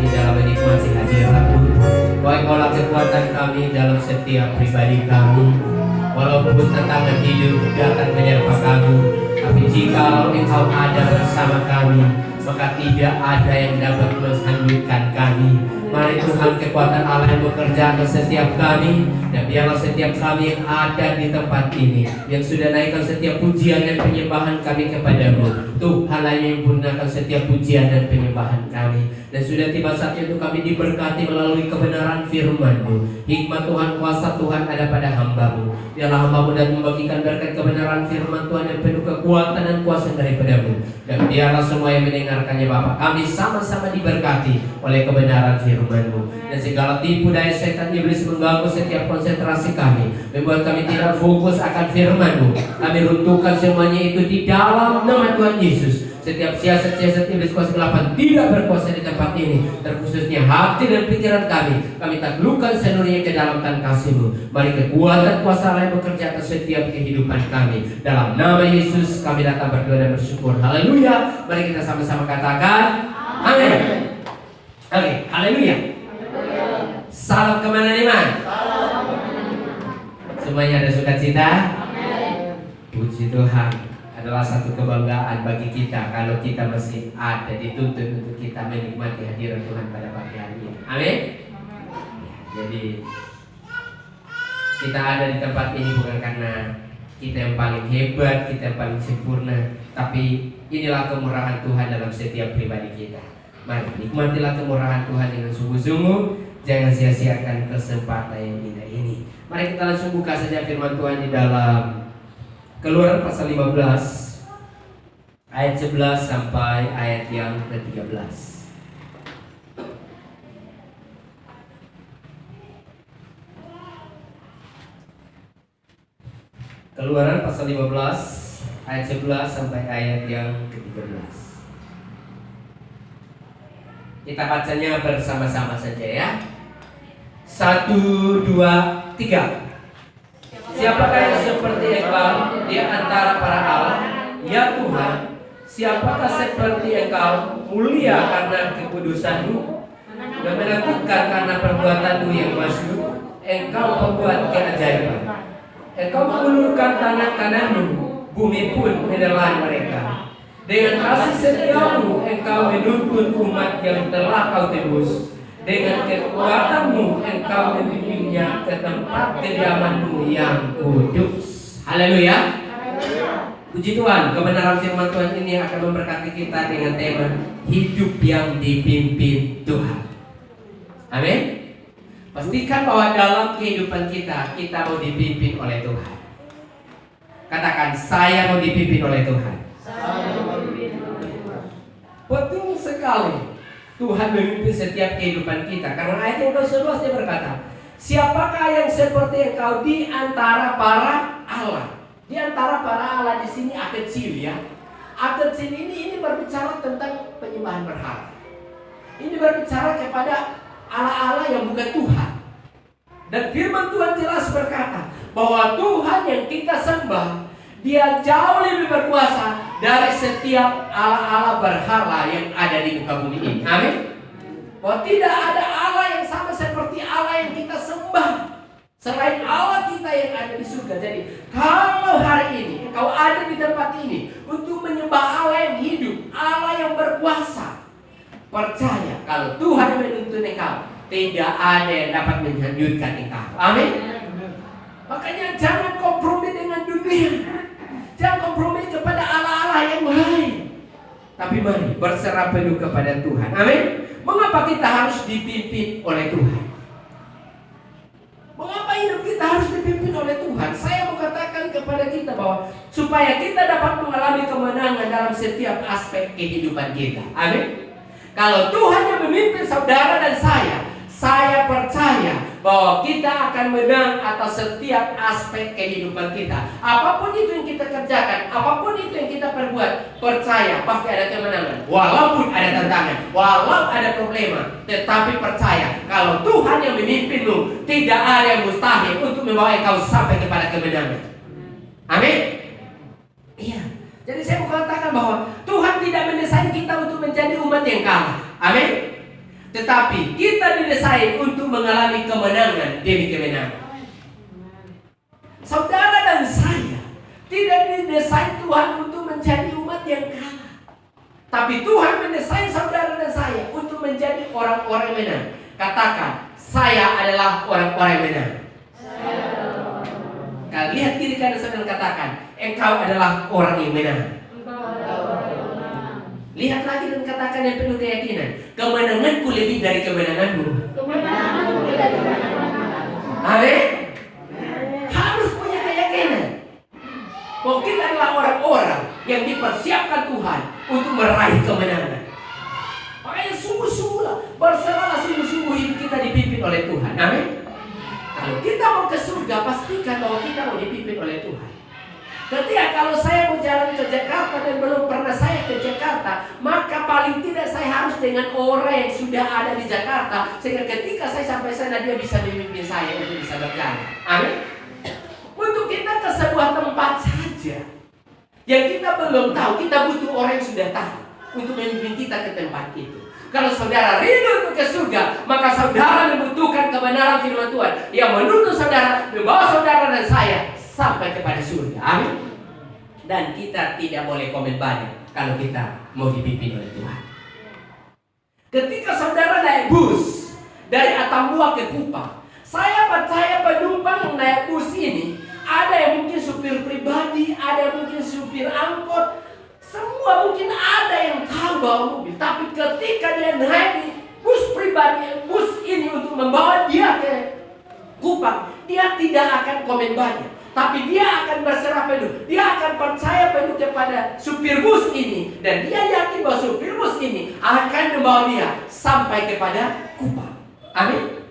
ini dalam menikmati hadirat-Mu. Bahwa Engkaulah kekuatan kami dalam setiap pribadi kami. Walaupun tantangan hidup datang menyerpa kami, tapi jika Engkau ada bersama kami, maka tidak ada yang dapat menghanyutkan kami. Mari Tuhan, kekuatan Allah yang bekerja ke setiap kami, dan biarlah setiap kami yang ada di tempat ini, yang sudah naikkan setiap pujian dan penyembahan kami kepadamu, Tuhan yang menyempurnakan setiap pujian dan penyembahan kami. Dan sudah tiba saatnya untuk kami diberkati melalui kebenaran firman-Mu. Hikmat Tuhan, kuasa Tuhan ada pada hamba-Mu. Biarlah hamba-Mu dan membagikan berkat kebenaran firman Tuhan yang penuh kekuatan dan kuasa daripada-Mu. Dan biarlah semua yang mendengarkannya Bapa, kami sama-sama diberkati oleh kebenaran firman-Mu. Dan segala tipu daya setan iblis mengganggu setiap konsentrasi kami, membuat kami tidak fokus akan firman-Mu. Kami runtuhkan semuanya itu di dalam nama Tuhan Yesus. Setiap siasat-siasat iblis kuasa kegelapan tidak berkuasa di tempat ini, terkhususnya hati dan pikiran kami. Kami taklukkan seluruhnya ke dalam tangan kasih-Mu. Mari kekuatan kuasa Allah yang bekerja atas setiap kehidupan kami. Dalam nama Yesus kami datang berdoa dan bersyukur. Haleluya. Mari kita sama-sama katakan amin. Oke, haleluya. Salam kemenangan iman. Semuanya ada sukacita. Puji Tuhan. Adalah satu kebanggaan bagi kita kalau kita masih ada, dituntut untuk kita menikmati hadirat Tuhan pada pagi hari ini. Amin. Jadi kita ada di tempat ini bukan karena kita yang paling hebat, kita yang paling sempurna, tapi inilah kemurahan Tuhan dalam setiap pribadi kita. Mari nikmatilah kemurahan Tuhan dengan sungguh-sungguh. Jangan sia-siakan kesempatan yang indah ini. Mari kita langsung buka saja firman Tuhan di dalam Keluaran pasal 15 ayat 11 sampai ayat yang ke-13. Keluaran pasal 15 ayat 11 sampai ayat yang ke-13. Kita bacanya bersama-sama saja ya. 1, 2, 3. Siapakah yang seperti Engkau di antara para Allah, ya Tuhan? Siapakah seperti Engkau, mulia karena kekudusan-Mu dan menakutkan karena perbuatan-Mu yang masyhur? Engkau membuat keajaiban. Engkau mengulurkan tangan kanan-Mu, bumi pun menelan mereka. Dengan kasih setia-Mu Engkau menuntun umat yang telah Kau tebus. Dengan kekuatan-Mu Engkau membimbingnya ke tempat kediaman-Mu yang kudus. Haleluya. Puji Tuhan, kebenaran firman Tuhan ini akan memberkati kita dengan tema hidup yang dipimpin Tuhan. Amin. Pastikan bahwa dalam kehidupan kita mau dipimpin oleh Tuhan. Katakan, saya mau dipimpin oleh Tuhan. Penting sekali Tuhan memimpin setiap kehidupan kita. Karena ayat yang ke-11 dia berkata, siapakah yang seperti Engkau di antara para Allah? Di antara para Allah di sini kecil ya. Kecil ini berbicara tentang penyembahan berhala. Ini berbicara kepada Allah-Allah yang bukan Tuhan. Dan firman Tuhan jelas berkata bahwa Tuhan yang kita sembah, Dia jauh lebih berkuasa dari setiap Allah-Allah berhala yang ada di muka bumi ini. Amin. Bahwa tidak ada Allah yang sama seperti Allah yang kita sembah selain Allah kita yang ada di surga. Jadi kalau hari ini engkau ada di tempat ini untuk menyembah Allah yang hidup, Allah yang berkuasa, percaya kalau Tuhan yang menuntun engkau, tidak ada yang dapat menghanyutkan engkau. Amin. Makanya jangan kompromi dengan dunia. Jangan kompromi kepada Allah-Allah yang lain. Tapi mari berserah penuh kepada Tuhan. Amin. Mengapa kita harus dipimpin oleh Tuhan? Mengapa hidup kita harus dipimpin oleh Tuhan? Saya mau katakan kepada kita bahwa supaya kita dapat mengalami kemenangan dalam setiap aspek kehidupan kita. Amin. Kalau Tuhan yang memimpin saudara dan saya percaya bahwa kita akan menang atas setiap aspek kehidupan kita. Apapun itu yang kita kerjakan, apapun itu yang kita perbuat, percaya pasti ada kemenangan. Walaupun ada tantangan, walau ada problema, tetapi percaya kalau Tuhan yang memimpinmu, tidak ada yang mustahil untuk membawa engkau sampai kepada kemenangan. Amin. Iya. Jadi saya mau katakan bahwa Tuhan tidak mendesain kita untuk menjadi umat yang kalah. Amin. Tetapi kita didesain untuk mengalami kemenangan demi kemenangan. Saudara dan saya tidak didesain Tuhan untuk menjadi umat yang kalah. Tapi Tuhan mendesain saudara dan saya untuk menjadi orang-orang yang menang. Katakan, saya adalah orang-orang yang menang. Lihat diri kalian sedang katakan, engkau adalah orang yang menang. Lihat lagi dan katakan yang penuh keyakinan, kemenanganku lebih dari kemenanganmu. Amin. Harus punya keyakinan bahwa kita adalah orang-orang yang dipersiapkan Tuhan untuk meraih kemenangan. Makanya sungguh-sungguhlah, berserahlah sungguh-sungguh hidup kita dipimpin oleh Tuhan. Amin. Kalau kita mau ke surga, pastikan bahwa kita mau dipimpin oleh Tuhan. Ketika kalau saya mau jalan ke Jakarta dan belum pernah saya ke Jakarta, maka paling tidak saya harus dengan orang yang sudah ada di Jakarta, sehingga ketika saya sampai sana dia bisa memimpin saya untuk bisa berjalan. Amin. Untuk kita ke sebuah tempat saja yang kita belum tahu, kita butuh orang yang sudah tahu untuk memimpin kita ke tempat itu. Kalau saudara rindu untuk ke surga, maka saudara membutuhkan kebenaran firman Tuhan yang menuntun saudara, membawa saudara dan saya sampai kepada surga. Amin. Dan kita tidak boleh komen banyak kalau kita mau dipimpin oleh Tuhan. Ketika saudara naik bus dari Atambua ke Kupang, saya percaya penumpang yang naik bus ini ada yang mungkin supir pribadi, ada yang mungkin supir angkot, semua mungkin ada yang tahu bawa mobil. Tapi ketika dia naik di bus pribadi, bus ini untuk membawa dia ke Kupang, dia tidak akan komen banyak. Tapi dia akan berserah penuh. Dia akan percaya penuh kepada supir bus ini. Dan dia yakin bahwa supir bus ini akan membawa dia sampai kepada Kupang. Amin.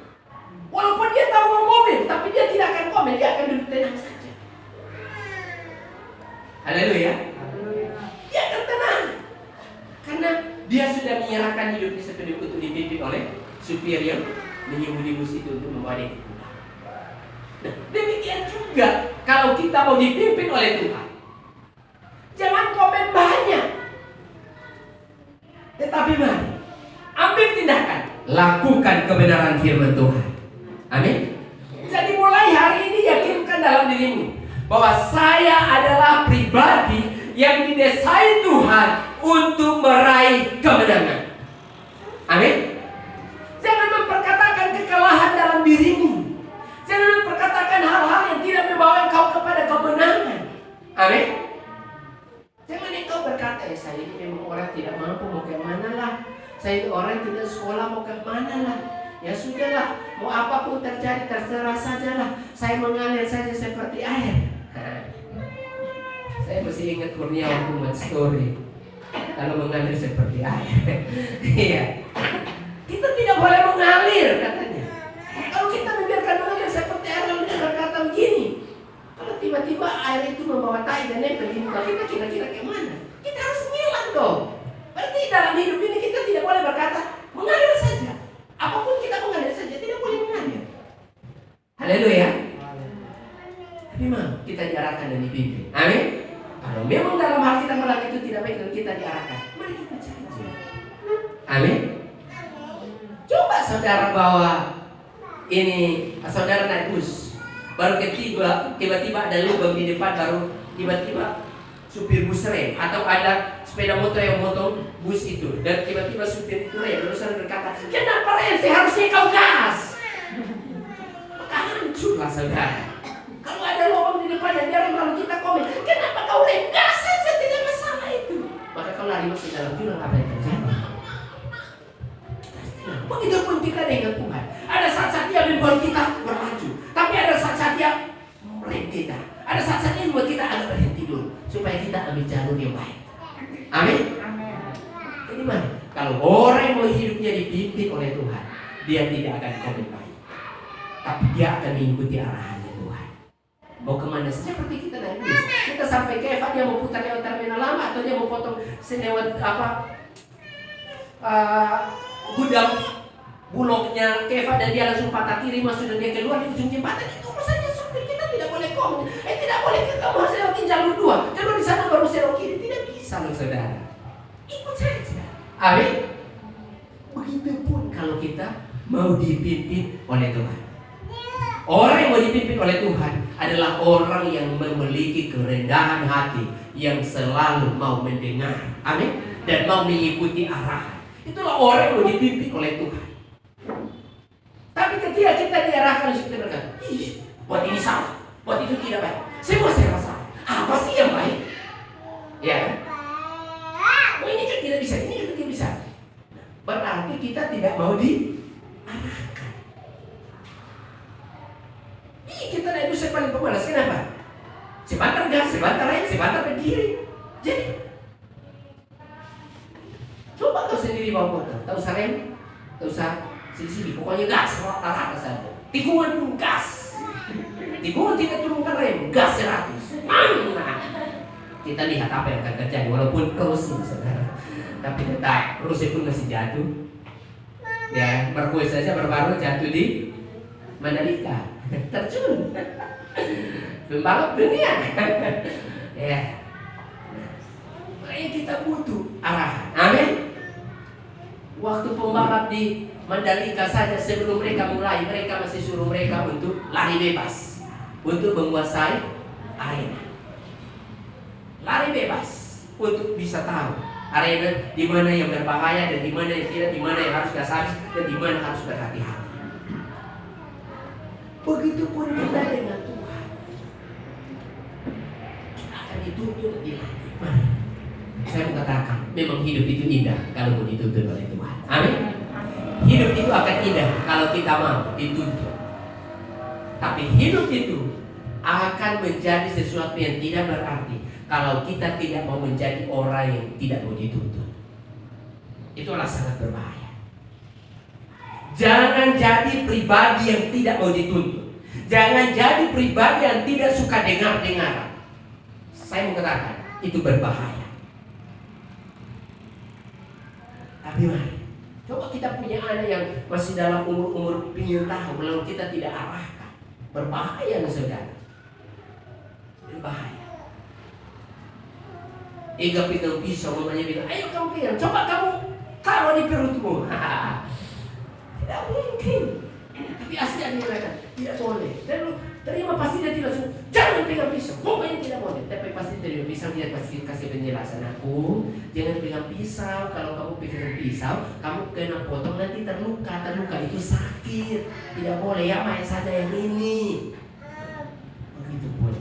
Walaupun dia tahu bawa mobil, tapi dia tidak akan komen. Dia akan duduk tenang saja. Haleluya. Dia akan tenang. Karena dia sudah menyerahkan hidupnya sepenuhnya untuk dipimpin oleh supir yang mengemudi bus itu untuk membawa dia ke Kupang. Nah, demikian juga kalau kita mau dipimpin oleh Tuhan, jangan komen banyak, tetapi mari ambil tindakan, lakukan kebenaran firman Tuhan. Amin. Jadi mulai hari ini yakinkan dalam dirimu bahwa saya adalah pribadi yang didesain Tuhan untuk meraih kemenangan. Amin. Jangan memperkatakan kekalahan dalam dirimu. Jangan memperkatakan hal-hal yang tidak membawa engkau kepada kemenangan. Amin. Jangan engkau berkata, saya ini memang orang tidak mampu, mau ke mana lah. Saya ini orang tidak sekolah, mau ke mana lah. Ya sudahlah, mau apapun terjadi terserah sajalah. Saya mengalir saja seperti air. Saya masih ingat Kurniawan buat story. Kalau mengalir seperti air. Iya. Kita tidak boleh mengalir katanya. Kalau kita membiarkan mengalir seperti air, lalu dia berkata begini, kalau tiba-tiba air itu membawa tai dan nempel di muka kita, kira-kira kemana? Kita harus ngilang dong. Berarti dalam hidup ini kita tidak boleh berkata mengalir saja. Apapun kita mengalir saja, tidak boleh mengalir. Haleluya. Tapi memang kita diarahkan dan dipimpin. Amin. Kalau memang dalam hal kita melakukan itu tidak baik dan kita diarahkan, mari kita janji. Amin. Coba saudara bawa ini, saudara naik bus, baru tiba-tiba ada lubang di depan, baru tiba-tiba supir bus rem, atau ada sepeda motor yang motong bus itu, dan tiba-tiba supir itu rem, lalu saudara berkata, kenapa rem? Seharusnya kau gas. Maka hancurlah saudara. Kalau ada lubang di depan dan dia rem, lalu kita komen, kenapa kau rem? Gas saja, tidak masalah itu. Maka kau lari masuk dalam jurang, apa yang terjadi? Begitupun kita dengan Tuhan. Ada saat-saat dia membuat kita berlaju, tapi ada saat-saat dia merem kita. Ada saat-saat dia membuat kita agak berhenti dulu, supaya kita ambil jalur yang baik. Amin. Jadi mana? Kalau orang yang mau hidupnya dipimpin oleh Tuhan, dia tidak akan komen baik, tapi dia akan mengikuti arahannya Tuhan. Mau kemana? Seperti kita naik bus, kita sampai ke Eva, dia mau putar lewat terminal lama, atau dia mau potong lewat gudang bulognya Keva, dan dia langsung patah kiri masuk dan dia keluar di ujung jembatan. Itu urusannya supir, kita tidak boleh komen. Tidak boleh kamu harus lewatin jalur 2, kalau di sana baru serok kiri. Tidak bisa loh saudara. Ikut saja. Amin. Begitu begitu pun kalau kita mau dipimpin oleh Tuhan. Orang yang mau dipimpin oleh Tuhan adalah orang yang memiliki kerendahan hati, yang selalu mau mendengar, amin, dan mau mengikuti arahan. Itulah orang yang mau dipimpin oleh Tuhan. Tapi ketika kita diarahkan, kita berkata, ih, buat ini salah, buat itu tidak baik. Semua saya rasa, apa sih yang baik? Ya kan? Oh, ini juga tidak bisa, ini juga tidak bisa. Berarti kita tidak mau diarahkan. Ih, kita naik bus paling pemalas, kenapa? Sebentar gas, sebentar rem, sebentar ke kiri. Jadi, coba kau sendiri bawa motor, tak usah rem, tak usah sini-sini, pokoknya gas, rata-rata saja. Tikungan pun gas, tikungan tidak turunkan rem, gas 100. Nah, kita lihat apa yang akan terjadi, walaupun crossing saudara, tapi tetap Rusia pun masih jatuh. Ya, Marquez saja baru-baru jatuh di Mandalika, terjun, pembalap dunia. Ya, makanya kita butuh arahan. Amin. Waktu pembalap di Mandalika saja sebelum mereka mulai, mereka masih suruh mereka untuk lari bebas, untuk menguasai arena. Lari bebas untuk bisa tahu arena di mana yang berbahaya dan di mana yang tidak, di mana yang harus gas habis dan di mana harus berhati-hati. Begitupun kita dengan Tuhan. Kita akan dituntut dilatih. Saya mau katakan, memang hidup itu indah kalau mau dituntut oleh Tuhan. Amin. Hidup itu akan indah kalau kita mau dituntut. Tapi hidup itu akan menjadi sesuatu yang tidak berarti kalau kita tidak mau menjadi orang yang tidak mau dituntut. Itulah sangat berbahaya. Jangan jadi pribadi yang tidak mau dituntut. Jangan jadi pribadi yang tidak suka dengar-dengar. Saya mau katakan, itu berbahaya. Tapi mari, coba kita punya anak yang masih dalam umur-umur ingin tahu, lalu kita tidak arahkan. Berbahaya nih saudara. Berbahaya. Ega pegang pisau, mamanya bilang, ayo kamu pegang, coba kamu taruh di perutmu. Tidak mungkin. Tapi asli ada yang katakan, tidak boleh. Dan lu terima pasti dia tidak suruh, jangan pegang pisau, pokoknya tidak boleh. Tapi pasti terima pisau, dia pasti kasih penjelasan. Aku, jangan pegang pisau. Kalau kamu pegang pisau, kamu kena potong nanti terluka itu sakit. Tidak boleh, ya main saja yang ini. Begitu boleh.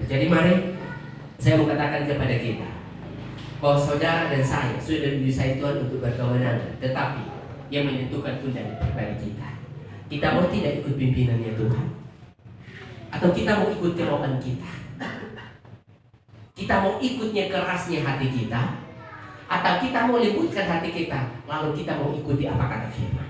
Jadi mari, saya mau katakan kepada kita bahwa saudara dan saya sudah didesain Tuhan untuk berkewenangan, tetapi yang menentukan itu dari pribadi kita. Kita mau tidak ikut pimpinannya Tuhan, atau kita mau ikut kerokan kita? Kita mau ikutnya kerasnya hati kita, atau kita mau lembutkan hati kita, lalu kita mau ikuti apa kata firman?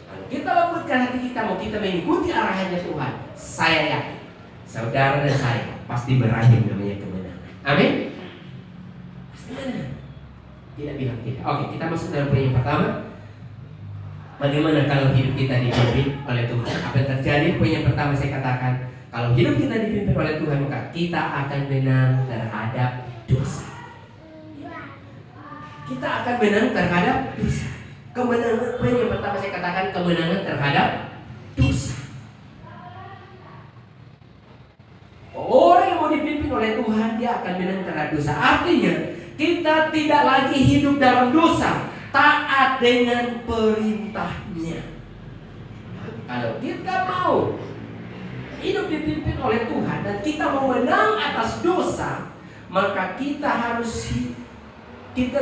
Kalau kita lembutkan hati kita, mau kita mengikuti arahannya Tuhan, saya yakin saudara dan saya pasti berakhir namanya kemenangan. Amin. Pasti menang. Tidak bilang tidak. Oke, kita masuk dalam poin yang pertama. Bagaimana kalau hidup kita dipimpin oleh Tuhan? Apa yang terjadi? Poin yang pertama saya katakan, kalau hidup kita dipimpin oleh Tuhan, maka kita akan menang terhadap dosa. Kita akan menang terhadap dosa. Kemenangan, poin yang pertama saya katakan, kemenangan terhadap dosa. Orang yang mau dipimpin oleh Tuhan, dia akan menang terhadap dosa. Artinya, kita tidak lagi hidup dalam dosa, taat dengan perintahnya. Kalau kita mau hidup dipimpin oleh Tuhan dan kita mau menang atas dosa, maka kita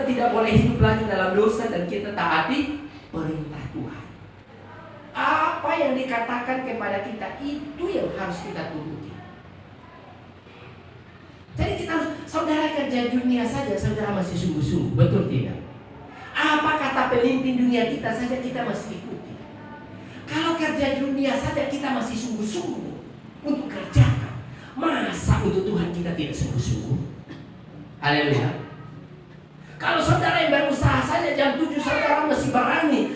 tidak boleh hidup lagi dalam dosa dan kita taati perintah Tuhan. Apa yang dikatakan kepada kita itu yang harus kita turuti. Jadi kita harus, saudara kerja dunia saja saudara masih sungguh-sungguh, betul tidak? Apa kata pemimpin dunia kita saja kita masih ikuti. Kalau kerja dunia saja kita masih sungguh-sungguh untuk kerjakan, masa untuk Tuhan kita tidak sungguh-sungguh? Haleluya. Kalau saudara yang berusaha saja jam 7 saudara masih berani,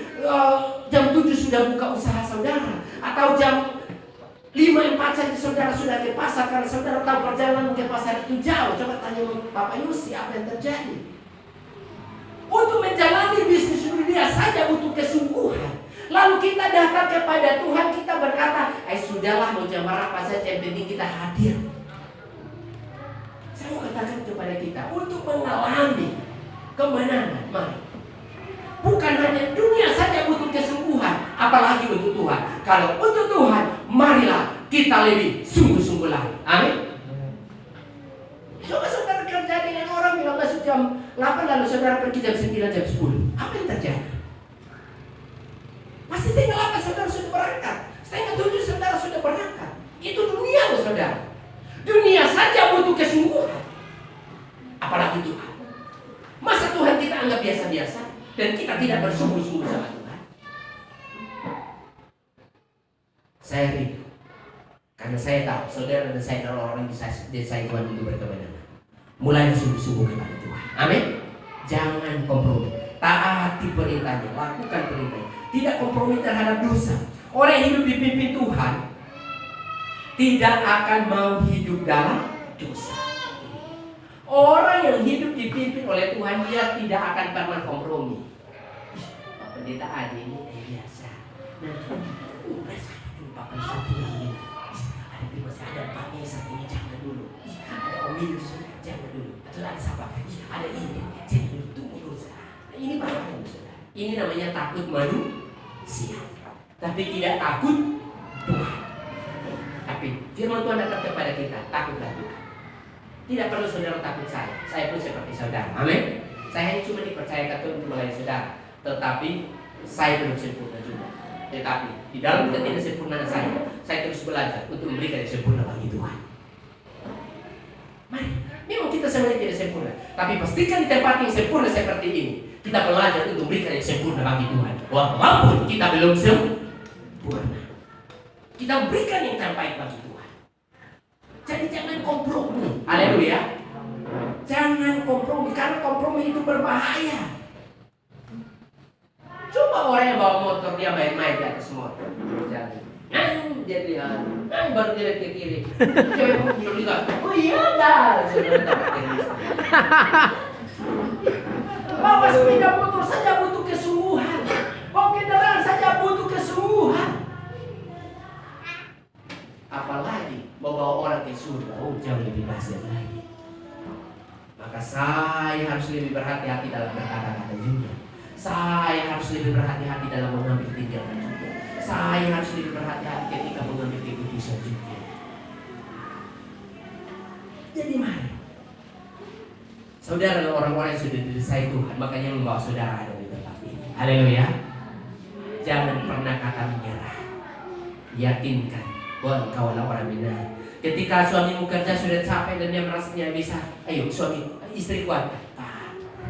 jam 7 sudah buka usaha saudara, atau jam 5-4 saja saudara sudah ke pasar karena saudara tahu perjalanan ke pasar itu jauh. Coba tanya Bapak Yusi apa yang terjadi. Untuk Untuk menjalani bisnis dunia saja butuh kesungguhan. Lalu kita datang kepada Tuhan, kita berkata, sudahlah mau jam apa saja, yang penting kita hadir. Saya mau katakan kepada kita, untuk mengalami kemenangan, mari. Bukan hanya dunia saja butuh kesungguhan, apalagi untuk Tuhan. Kalau untuk Tuhan, marilah kita lebih sungguh-sungguh lagi. Amin. Coba saudara kerja dengan orang bilang masuk jam 8, lalu saudara pergi jam 9, jam 10. Apa yang terjadi? Pasti setengah 8 saudara sudah berangkat, setengah 7 saudara sudah berangkat. Itu dunia loh saudara. Dunia saja butuh kesungguhan, apalagi Tuhan. Masa Tuhan kita anggap biasa-biasa dan kita tidak bersungguh-sungguh sama Tuhan? Saya rindu, karena saya tahu saudara dan saya adalah orang yang saya Tuhan itu berkemenangan. Mulai sungguh-sungguh kepada Tuhan. Amin. Jangan kompromi. Taati perintahnya, lakukan perintahnya. Tidak kompromi terhadap dosa. Orang yang hidup dipimpin Tuhan tidak akan mau hidup dalam dosa. Orang yang hidup dipimpin oleh Tuhan, dia tidak akan pernah kompromi. Pak Pendeta Adi ini biasa. Nanti lupakan satu lagi. Ada masih ada Pak Mesa ini jangan dulu. Ada Om Yus jangan dulu. Atau ada siapa? Ada ini jangan dulu. Tunggu dosa. Ini bahaya saudara. Ini namanya takut manusia, tapi tidak takut Tuhan. Tapi firman Tuhan datang kepada kita, takutlah Tuhan. Tidak perlu saudara takut saya pun seperti saudara. Amin. Saya hanya cuma dipercayakan Tuhan untuk melayani saudara, tetapi saya belum sempurna juga. Tetapi di dalam ketidaksempurnaan saya terus belajar untuk memberikan yang sempurna bagi Tuhan. Mari, memang kita sebenarnya tidak sempurna, tapi pastikan di tempat yang sempurna seperti ini, kita belajar untuk memberikan yang sempurna bagi Tuhan. Walaupun kita belum sempurna, kita berikan yang terbaik bagi Tuhan. Jadi jangan kompromi. Haleluya. Jangan kompromi, karena kompromi itu berbahaya. Coba orang yang bawa motor, dia main-main di atas motor. Dia lihat, baru dia ke kiri. Cewek mobil juga. Oh iya dah. Saudara dapat istri. Bawa sepeda motor saja butuh kesungguhan. Bawa kendaraan saja butuh kesungguhan. Apalagi bawa orang ke surga, jauh lebih dahsyat lagi. Maka saya harus lebih berhati-hati dalam berkata-kata juga. Saya harus lebih berhati-hati dalam mengambil tindakan juga. Saya harus lebih berhati-hati ketika mengambil keputusan juga. Jadi mari, saudara adalah orang-orang yang sudah didesain Tuhan, makanya membawa saudara ada di tempat ini. Haleluya. Jangan pernah kata menyerah. Yakinkan bahwa engkau adalah orang benar. Ketika suamimu kerja sudah capek dan dia merasa tidak bisa, ayo suami, istri kuat.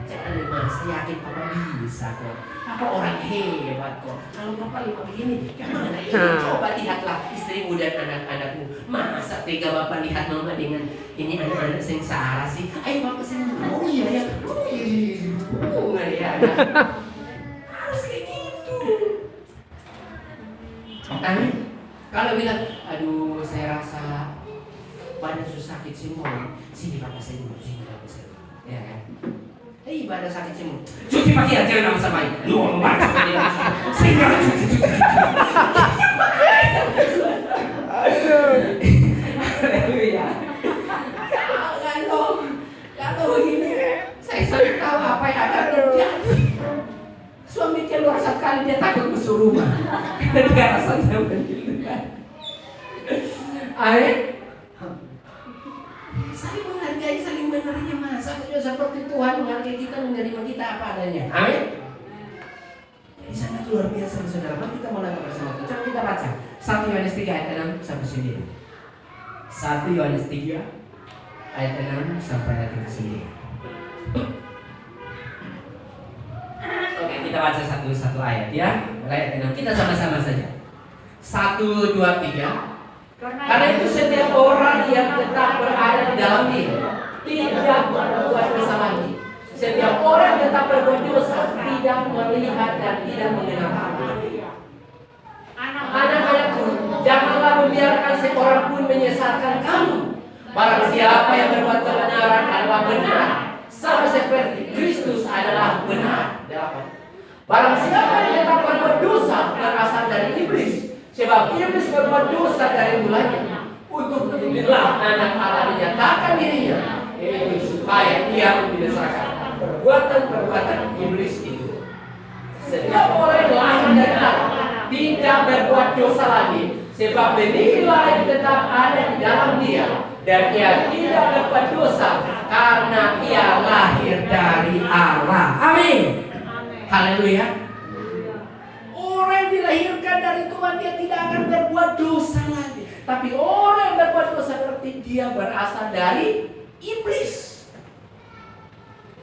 Jangan lemah, saya yakin papa bisa kok. Papa orang hebat kok. Kalau papa lupa begini, gimana ini? Coba lihatlah istrimu dan anak-anakmu. Masa tega bapak lihat mama dengan ini anak-anak sengsara sih? Ayo bapak senang. Oh iya ya. Oh iya ya. Harus kayak gitu. Amin. Kalau bilang, aduh saya rasa badan susah sakit semua. Sini bapak saya dulu, sini bapak saya dulu. Ya kan? Badan sakit semua. Cuci pakaian jangan sama-samain. Lu mau badan sama dia. Segera cuci. Haleluya. Kalau begini, saya sudah tahu apa yang akan terjadi. Suami keluar sekali dia takut masuk rumah. Dia rasanya menggila. Amin. Saling menghargai, saling menerima. Seperti Tuhan menghargai kita, menerima kita apa adanya. Amin. Ini sangat luar biasa saudara. Mari kita mulai bersama. Coba kita baca 1 Yohanes 3 ayat 6 sampai 9. 1 Yohanes 3 ayat 6 sampai ayat 9. Oke, kita baca satu ayat ya. Ayat 6. Kita sama-sama saja. 1, 2, 3. Karena itu setiap orang yang tetap berada di dalam dia tidak berbuat dosa lagi. Setiap orang yang tetap berbuat dosa tidak melihat dan tidak mengenal Allah. Anak-anakku, janganlah membiarkan seorang pun menyesatkan kamu. Barang siapa yang berbuat kebenaran adalah benar, sama seperti Kristus adalah benar. 8. Barang siapa yang tetap berbuat dosa berasal dari iblis, sebab iblis berbuat dosa dari mulanya. Untuk itulah anak Allah menyatakan dirinya, yaitu supaya ia membinasakan perbuatan-perbuatan iblis itu. Setiap orang yang lahir dari Allah tidak berbuat dosa lagi, sebab benih ilahi tetap ada di dalam dia, dan ia tidak berbuat dosa karena ia lahir dari Allah. Amin. Haleluya. Orang yang dilahirkan dari Tuhan, dia tidak akan berbuat dosa lagi. Tapi orang yang berbuat dosa berarti dia berasal dari iblis.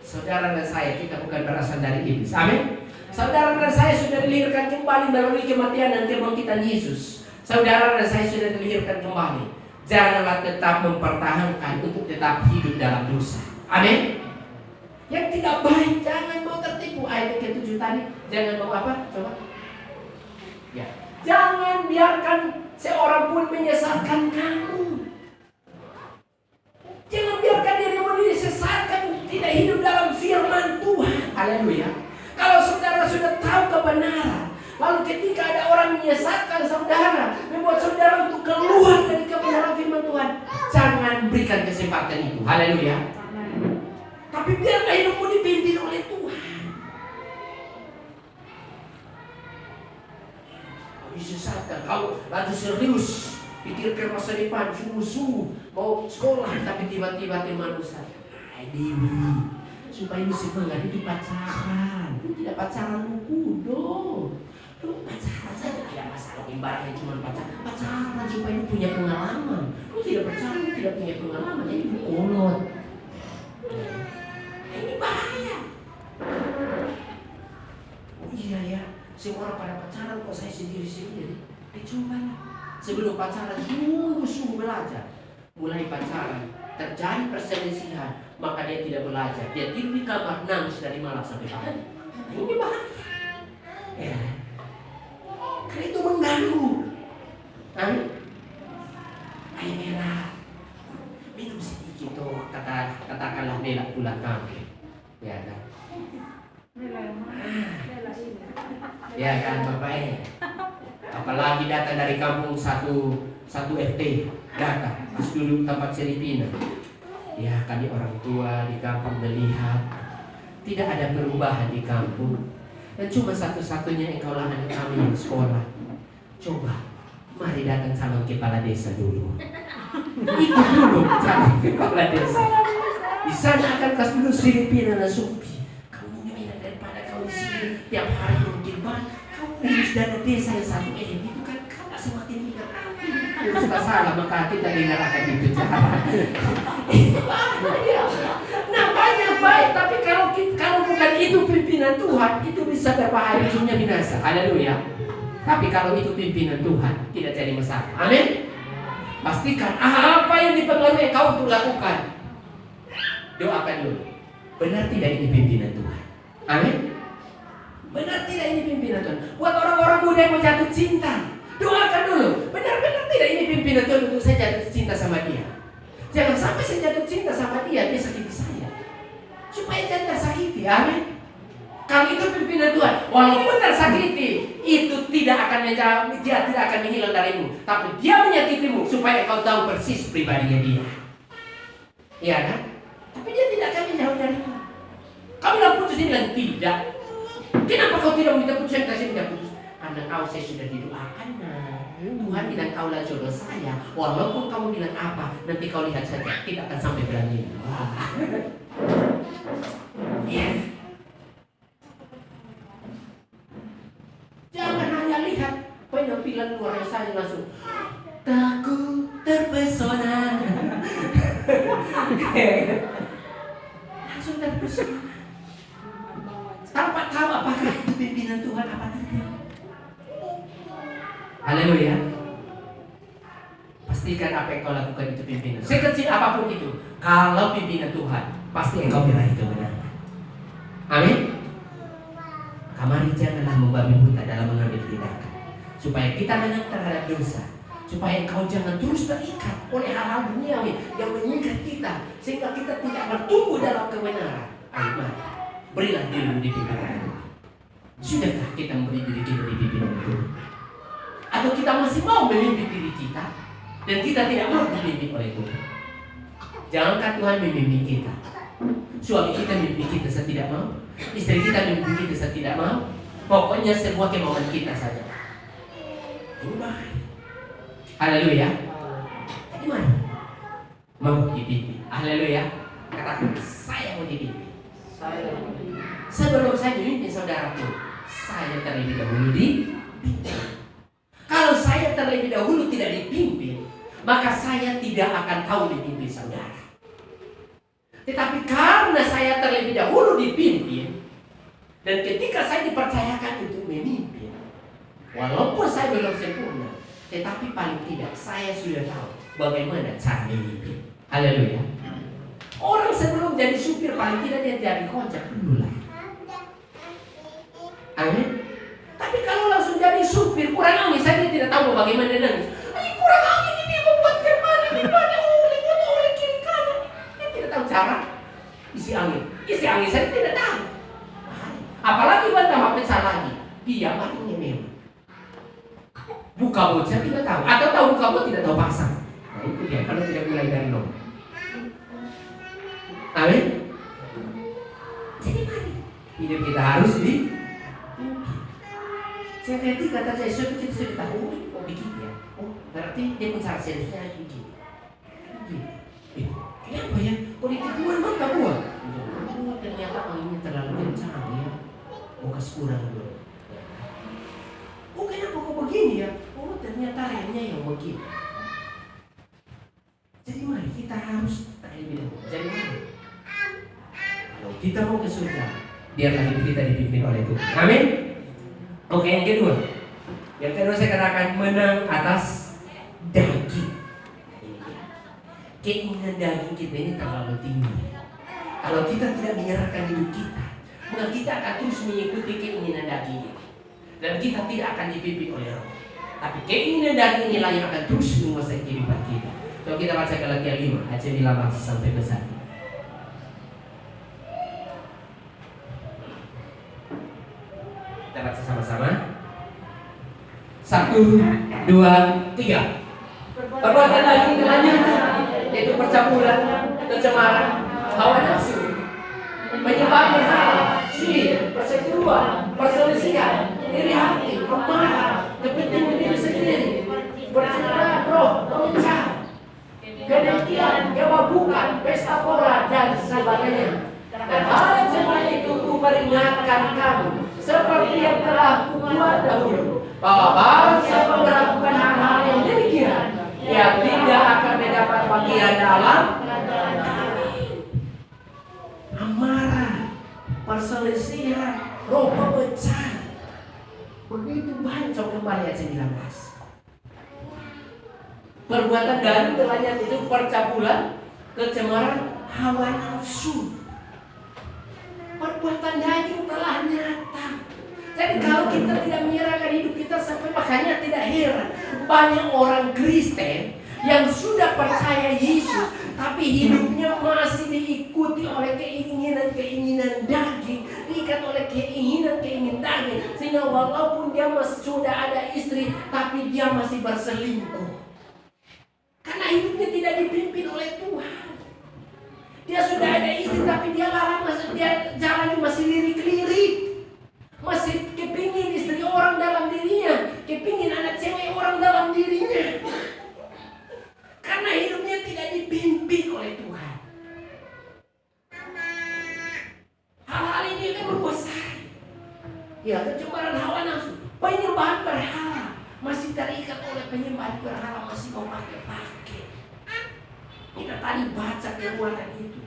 Saudara dan saya, kita bukan berasal dari iblis. Amin. Saudara dan saya sudah dilahirkan kembali melalui kematian dan kebangkitan Yesus. Saudara dan saya sudah dilahirkan kembali. Janganlah tetap mempertahankan untuk tetap hidup dalam dosa. Amin. Yang tidak baik, jangan mau tertipu. Ayat ke-7 tadi, jangan mau apa? Coba. Ya. Jangan biarkan seorang pun menyesatkan kamu. Jangan biarkan dirimu disesatkan, tidak hidup dalam firman Tuhan. Haleluya. Kalau saudara sudah tahu kebenaran, lalu ketika ada orang menyesatkan saudara, membuat saudara untuk keluar dari kebenaran firman Tuhan, jangan berikan kesempatan itu. Haleluya. Tapi biarlah hidupmu dipimpin oleh Tuhan. Kau disesatkan, kau lagi serius, pikirkan masa depan, sungguh-sungguh mau sekolah, tapi tiba-tiba temanmu saja, Dewi, supaya lu semangat itu pacaran. Lu tidak pacaran, lu kudo. Lu pacaran saja, tidak masalah. Ibaratnya cuma pacaran supaya lu punya pengalaman. Lu tidak pacaran, lu tidak punya pengalaman, jadi lu kolot. Ini bahaya. Oh iya ya, semua orang pada pacaran, kok saya sendiri-sendiri. Cobalah. Sebelum pacaran, sungguh-sungguh belajar. Mulai pacaran, terjadi perselisihan, maka dia tidak belajar. Dia tidur di kamar, nangis dari malam sampai pagi. Ini bahaya. Ya. Karena itu mengganggu. Air merah, minum sedikit tuh, katakanlah merah gula kambing. Ya kan? Ya kan Bapak. Apalagi datang dari kampung satu RT, datang pas duduk tempat Seripina. Ya kami orang tua di kampung melihat tidak ada perubahan di kampung, dan cuma satu-satunya engkau lahan kami yang sekolah. Coba, mari datang calon kepala desa dulu. Itu dulu calon kepala desa. Di sana akan kasih dulu Seripina dan Sumpi. Kamu minat daripada kau di sini tiap hari mungkin banget. Kamu urus dana desa yang satu itu kan kakak semakin minat kami. Urus tak salah, maka kita dengar akan dipenjara. Namanya baik, tapi kalau bukan itu pimpinan Tuhan, itu bisa berbahaya, ujungnya binasa. Haleluya. Tapi kalau itu pimpinan Tuhan, tidak jadi masalah. Amin. Pastikan apa yang dipengaruhi kau untuk lakukan. Doakan dulu. Benar tidak ini pimpinan Tuhan? Amin. Benar tidak ini pimpinan Tuhan? Buat orang-orang muda yang mau jatuh cinta, doakan dulu. Benar-benar tidak ini pimpinan Tuhan untuk saya jatuh cinta sama dia. Jangan sampai saya jatuh cinta sama dia sakiti saya. Supaya jangan tersakiti. Amin. Kalau itu pimpinan Tuhan, walaupun tersakiti, itu dia tidak akan menghilang darimu. Tapi dia menyakitimu supaya kau tahu persis pribadinya dia. Iya kan? Tapi dia tidak akan menjauh darimu. Kau bilang putus, dia bilang tidak. Kenapa kau tidak minta putus? Saya kasih minta putus. Karena kau saya sudah didoakan. Tuhan bilang kaulah jodoh saya. Walaupun kamu bilang apa, nanti kau lihat saja, tidak akan sampai berani. Yes. Jangan hanya lihat penampilan luar saja langsung takut terpesona. Langsung terpesona. Tanpa tahu apakah itu pimpinan Tuhan apa tidak. Haleluya. Pastikan apa yang kau lakukan itu pimpinan. Sekecil apapun itu, kalau pimpinan Tuhan, pasti engkau meraih kebenaran. Amin. Mari janganlah membabi buta dalam mengambil tindakan, supaya kita menang terhadap dosa, supaya engkau jangan terus terikat oleh hal-hal duniawi yang mengikat kita, sehingga kita tidak bertumbuh dalam kebenaran. Ayo mari, berilah dirimu dipimpin. Sudahkah kita memberi diri kita dipimpin oleh Tuhan? Atau kita masih mau memimpin diri kita dan kita tidak mau dipimpin oleh Tuhan? Jangankan Tuhan memimpin kita, suami kita memimpin kita saya tidak mau, istri kita memimpin kita saya tidak mau. Pokoknya sebuah kemauan kita saja. Ini bahaya. Haleluya. Gimana? Mau dipimpin. Haleluya. Katakan, saya mau dipimpin. Sebelum saya memimpin saudaraku, saya terlebih dahulu dipimpin. Kalau saya terlebih dahulu tidak dipimpin, maka saya tidak akan tahu dipimpin saudara. Tetapi karena saya terlebih dahulu dipimpin, dan ketika saya dipercayakan untuk memimpin, walaupun saya belum sempurna, tetapi paling tidak saya sudah tahu bagaimana cara memimpin. Haleluya. Orang sebelum jadi supir paling tidak dia jadi kocak dulu lah. Amin. Tapi kalau langsung jadi supir kurang angin, saya tidak tahu bagaimana dia nangis. Kurang angin ini dia membuat gimana oleh kiri kanan. Dia tidak tahu cara isi angin. Isi angin saya tidak tahu. Apalagi bantah pecah lagi. Dia paling memang. Buka bocah tidak tahu, atau tahu buka bot tidak tahu pasang. Nah itu dia kalau tidak mulai dari nol. Amin. Jadi mari hidup kita harus di. Saya ketika kata Yesus kita sudah tahu mau bikin ya. Oh berarti dia pun salah seriusnya bikin. Kenapa ya? Kalau ditipuan mata buah. Ternyata anginnya terlalu kencang ya. Mau kasih kurang dulu. Oh kenapa kok begini ya? Oh ternyata remnya yang begini. Jadi mari kita harus terlebih dahulu. Jadi mari kalau kita mau ke surga, biarlah hidup kita dipimpin oleh Tuhan. Amin. Oke, yang kedua. Yang kedua saya katakan menang atas daging. Keinginan daging kita ini terlalu tinggi. Kalau kita tidak menyerahkan hidup kita, maka kita akan terus mengikuti keinginan daging ini. Dan kita tidak akan dipimpin oleh Roh. Tapi keinginan daging inilah yang akan terus menguasai kehidupan kita. Kalau kita baca Galatia 5 ayat 9 sampai 11. Kita baca sama-sama. 1, 2, 3. Perbuatan daging kelanjutan, yaitu percampuran, kecemaran, hawa nafsu, penyembah berhala, syirik, perseteruan, perselisihan, iri hati, amarah, kepentingan diri sendiri, bercanda roh, pemecah, kedengkian, kemabukan, pesta pora dan sebagainya. Dan hal semua itu kuperingatkan kamu, seperti yang telah kubuat dahulu, bahwa barang siapa melakukan hal-hal yang demikian, ia tidak akan mendapat bagian dalam amarah, perselisihan, roh pemecah. Begitu banyak kembali ayat 19. Perbuatan daging terlanjut itu percabulan, kecemaran, hawa nafsu. Perbuatan daging telah nyata. Jadi kalau kita tidak menyerahkan hidup kita sampai, makanya tidak heran banyak orang Kristen yang sudah percaya Yesus, tapi hidupnya masih diikuti oleh keinginan-keinginan daging, diikat oleh keinginan-keinginan daging, sehingga walaupun dia masih sudah ada istri, tapi dia masih berselingkuh. Karena hidupnya tidak dipimpin oleh Tuhan. Dia sudah ada istri, tapi dia larang, dia jalannya masih lirik-lirik, masih kepingin istri orang dalam dirinya, kepingin anak cewek orang dalam dirinya. Karena hidupnya tidak dipimpin oleh Tuhan. Hal-hal ini akan menguasai. Ya, kecemaran hawa nafsu, penyembahan berhala, masih terikat oleh penyembahan berhala, masih mau pakai. Kita tadi baca keluaran itu.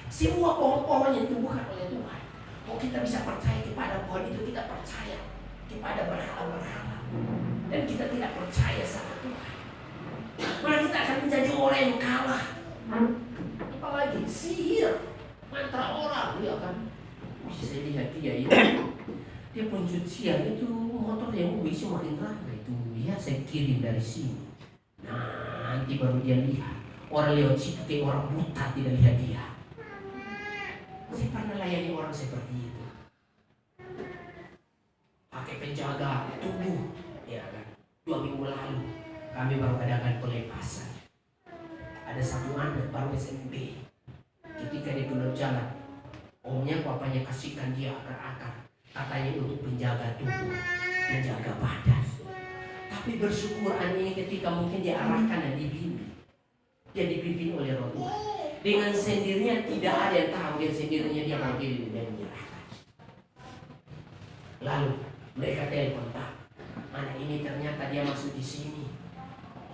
Semua pohon-pohon yang tumbuhkan oleh Tuhan. Oh, kita bisa percaya kepada pohon itu, kita percaya kepada berhala-berhala, dan kita tidak percaya sama Tuhan. Maka kita akan menjadi orang yang kalah. Apalagi sihir, mantra orang, dia akan bisa lihat dia itu. Dia pencucian itu motor yang bisa makin ramai itu. Ya saya kirim dari sini. Nah, nanti baru dia lihat. Orang lewat situ kayak orang buta tidak lihat dia. Saya pernah layani orang seperti itu. pakai penjaga tubuh, ya kan? 2 minggu lalu kami baru adakan pelepasan. Ada satu anak baru SMP. Ketika dia keluar jalan, omnya papanya kasihkan dia akar-akar, katanya untuk penjaga tubuh, penjaga badan. Tapi bersyukur anak ini ketika mungkin dia arahkan dan dibimbing, dia dipimpin oleh Roh Tuhan. Dengan sendirinya tidak ada yang tahu, dengan sendirinya dia mau diri dan menyerahkan. Lalu mereka telepon, Pak, anak ini ternyata dia masuk di sini.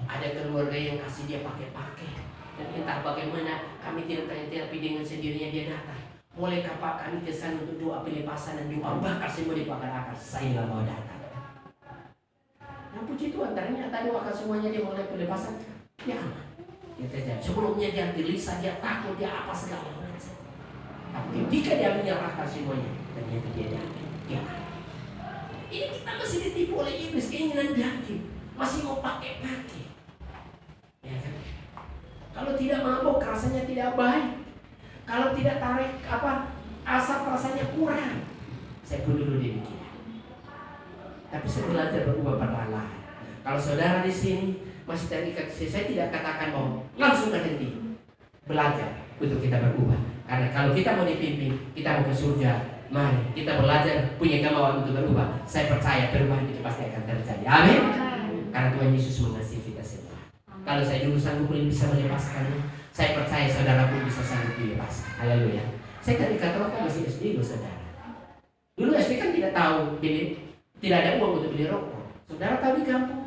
Ada keluarga yang kasih dia pakai-pakai, dan entah bagaimana kami tidak tanya, tapi dengan sendirinya dia datang. Bolehkah Pak kami kesan untuk doa pelepasan dan doa bakar semua dibakar akar? Saya nggak mau datang. Nah puji Tuhan, ternyata doakan semuanya dia mulai pelepasan. Dia aman. Dia terjadi. Sebelumnya dia gelisah, dia takut, dia apa segala macam. Tapi ketika dia menyerahkan semuanya, ternyata dia datang. Dia aman. Ini kita masih ditipu oleh iblis, keinginan yakin, masih mau pakai-pakai. Ya kan? Kalau tidak mabuk rasanya tidak baik. Kalau tidak tarik asap rasanya kurang. Saya pun dulu demikian. Tapi saya belajar berubah perlahan. Kalau saudara di sini masih terikat, saya tidak katakan mau langsung berhenti. Belajar untuk kita berubah. Karena kalau kita mau dipimpin, kita mau ke surga, mari kita belajar punya kemauan untuk berubah. Saya percaya perubahan itu pasti akan terjadi. Amin. Karena Tuhan Yesus mengasihi kita semua. Kalau saya dulu sanggup bisa melepaskannya, saya percaya saudara pun bisa sanggup dilepaskan. Haleluya. Saya ketika rokok masih SD loh saudara. Dulu SD kan tidak tahu, tidak ada uang untuk beli rokok. Saudara tahu di kampung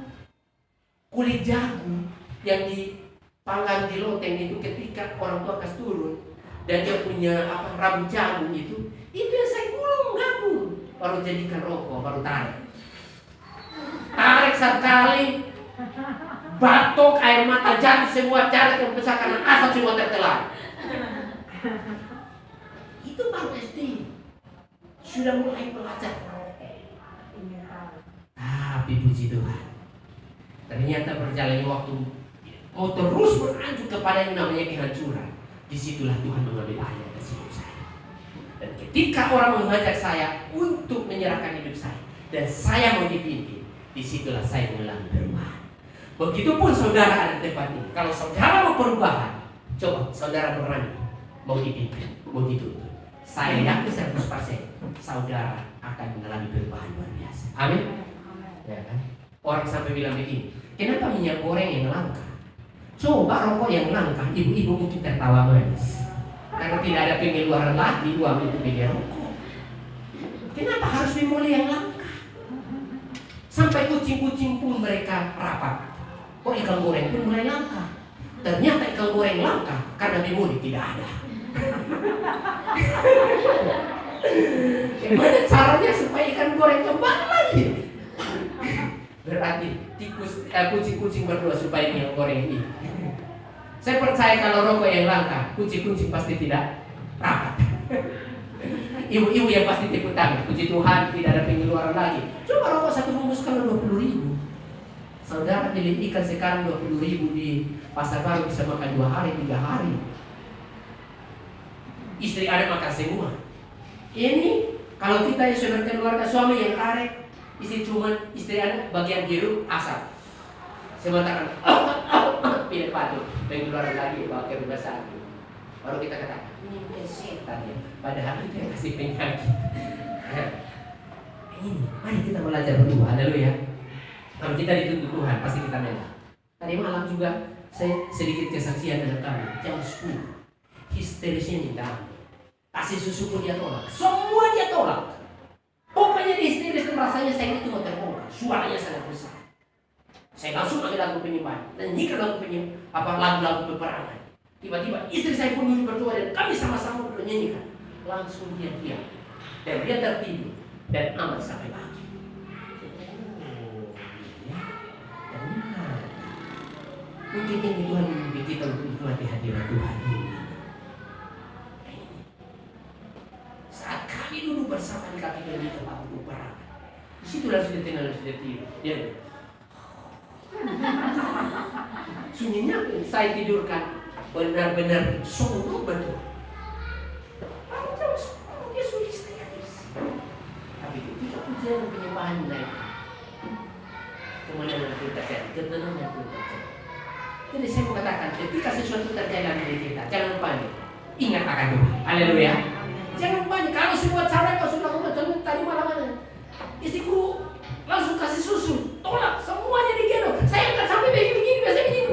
kulit jagung yang dipanggang di loteng itu ketika orang tua kas turun dan dia punya rambut jagung itu yang saya gulung gabung baru jadikan rokok, baru tarik sekali, batuk, air mata jatuh semua, cara yang besar karena asap semua tertelan. Itu baru SD sudah mulai belajar. Tapi puji Tuhan, ternyata berjalannya waktu mau terus beranjak kepada yang namanya kehancuran. Disitulah Tuhan mengambil alih atas hidup saya. Dan ketika orang mengajak saya untuk menyerahkan hidup saya dan saya mau dipimpin, disitulah saya mengalami perubahan. Begitupun saudara ada di tempat ini. Kalau saudara mau perubahan, coba saudara berani mau dipimpin, mau dituntun. Saya yakin 100% saudara akan mengalami perubahan luar biasa. Amin. Ya kan? Orang sampai bilang begini, kenapa minyak goreng yang langka? Coba rokok yang langka, ibu-ibu mungkin tertawa manis. Karena tidak ada pengeluaran lagi uang untuk beli rokok. Kenapa harus dimulai yang langka? Sampai kucing-kucing pun mereka rapat. Kok ikan goreng pun mulai langka? Ternyata ikan goreng langka karena dimulai tidak ada. Gimana caranya supaya ikan goreng kembali lagi? Berarti kucing-kucing berdoa supaya minyak goreng ini. Saya percaya kalau rokok yang langka, kucing-kucing pasti tidak rapat. Ibu-ibu yang pasti tepuk tangan. Puji Tuhan tidak ada pengeluaran lagi. Coba rokok satu bungkus kalau 20.000. Saudara beli ikan sekarang 20.000 di pasar baru bisa makan 2 hari, 3 hari. Istri ada makan semua. Ini kalau kita yang sudah keluarga suami yang tarik, istri ada bagian biru asap. Saya mengatakan, pilih padu, pengeluaran lagi bawa ke rumah sakit. Baru kita katakan, ini setan ya. Padahal itu yang kasih penyakit. Ini, mari kita belajar berdoa. Haleluya. Kalau kita dituntut Tuhan, pasti kita menang. Tadi malam juga saya sedikit kesaksian dengan kami. Jam 10, histerisnya minta. Kasih susu pun dia tolak. Semua dia tolak. Pokoknya dia histeris dan rasanya saya itu mau terbongkar. Suaranya sangat besar. Saya langsung ambil lagu penyembahan dan nyikan lagu lagu peperangan. Tiba-tiba istri saya pun duduk berdoa dan kami sama-sama bernyanyikan. Langsung dia diam dan dia tertidur dan aman sampai pagi. Mungkin ini Tuhan membimbing kita untuk nikmati hadirat Tuhan. Saat kami duduk bersama di kaki dan di tempat peperangan, disitulah sudah tenang, sudah tidur. Dia sunyinya saya tidurkan benar-benar sungguh betul. Dia sudah histeris. Tapi ketika pujian penyembahan naik. Kemenangan itu terjadi, ketenangan itu terjadi. Jadi saya mau katakan, ketika sesuatu terjadi dalam diri kita, jangan panik. Ingat akan Tuhan. Haleluya. Jangan panik. Kalau semua cara kau sudah lakukan tadi malam, istriku langsung kasih susu, tolak semuanya digendong. Saya nggak sampai begini, biasa begini.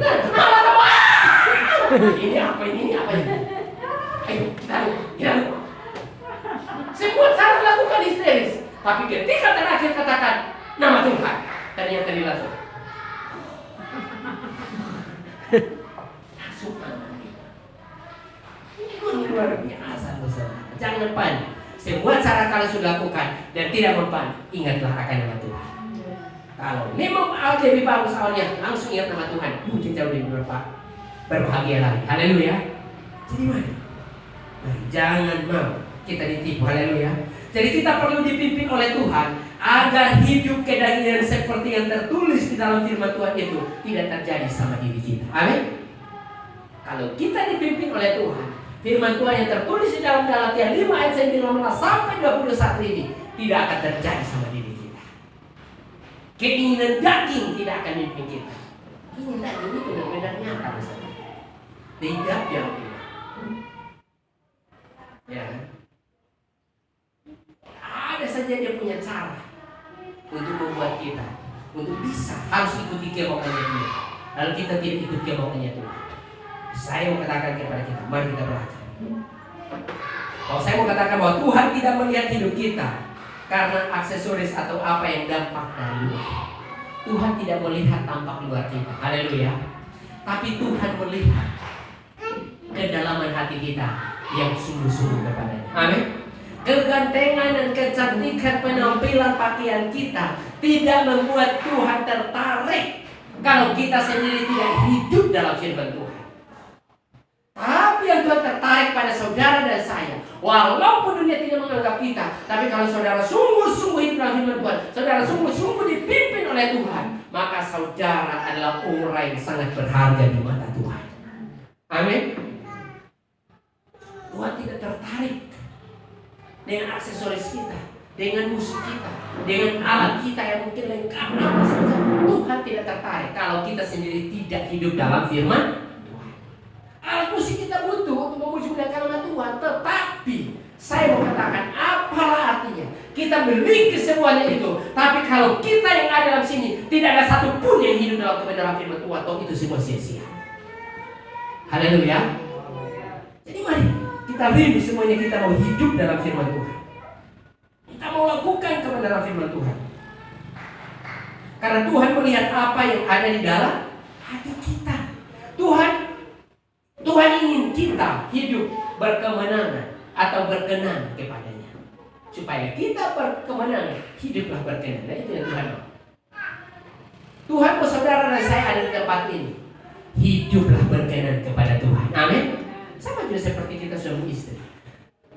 Ini apa ini? Ayo kita semua cara lakukan histeris. Tapi ketika terakhir katakan nama Tuhan, ternyata langsung aman. Ini luar biasa bersama. Jangan panik. Semua cara kalian sudah lakukan dan tidak mempan, ingatlah akan nama Tuhan. Kalau memang lebih bagus awalnya, langsung ingat nama Tuhan. Mungkin jauh lebih berbahagia lagi. Haleluya. Jadi mari jangan mau kita ditipu. Haleluya. Jadi kita perlu dipimpin oleh Tuhan agar hidup kedagingan seperti yang tertulis di dalam firman Tuhan itu tidak terjadi sama diri kita. Amin. Kalau kita dipimpin oleh Tuhan, firman Tuhan yang tertulis di dalam Galatia 5 ayat 19 sampai 21 ini tidak akan terjadi sama diri kita. Keinginan daging tidak akan memimpin kita. Keinginan daging ini benar-benar nyata bersama. Tidak yang tidak. Ya. Ada saja dia punya cara untuk membuat kita untuk bisa harus ikuti kemauannya dia. Lalu kita tidak ikut kemauannya Tuhan. Saya mau katakan kepada kita, mari kita belajar. Kalau saya mau katakan bahwa Tuhan tidak melihat hidup kita karena aksesoris atau apa yang dampak dari luar. Tuhan tidak melihat tampak luar kita. Haleluya. Tapi Tuhan melihat kedalaman hati kita yang sungguh-sungguh kepadanya. Amin. Kegantengan dan kecantikan penampilan pakaian kita tidak membuat Tuhan tertarik kalau kita sendiri tidak hidup dalam firman Tuhan. Tapi yang Tuhan tertarik pada saudara dan saya, walaupun dunia tidak menganggap kita, tapi kalau saudara sungguh-sungguh hidup dalam firman Tuhan, saudara sungguh-sungguh dipimpin oleh Tuhan, maka saudara adalah orang yang sangat berharga di mata Tuhan. Amin. Tuhan tidak tertarik dengan aksesoris kita, dengan musik kita, dengan alat kita yang mungkin lengkap apa saja. Tuhan tidak tertarik kalau kita sendiri tidak hidup dalam firman Tuhan. Alat musik kita butuh untuk memuji kalimat Tuhan, tetapi saya mau katakan apalah artinya kita memiliki semuanya itu, tapi kalau kita yang ada dalam sini tidak ada satupun yang hidup dalam kebenaran firman Tuhan, toh itu semua sia-sia. Haleluya. Jadi mari kita rindu semuanya kita mau hidup dalam firman Tuhan. Kita mau lakukan kebenaran firman Tuhan. Karena Tuhan melihat apa yang ada di dalam hati kita. Tuhan ingin kita hidup berkemenangan atau berkenan kepadanya. Supaya kita berkemenangan, hiduplah berkenan. Nah, itu yang Tuhan mau. Tuhan mau saudara dan saya ada di tempat ini. Hiduplah berkenan kepada Tuhan. Amin. Sama juga seperti kita suami istri.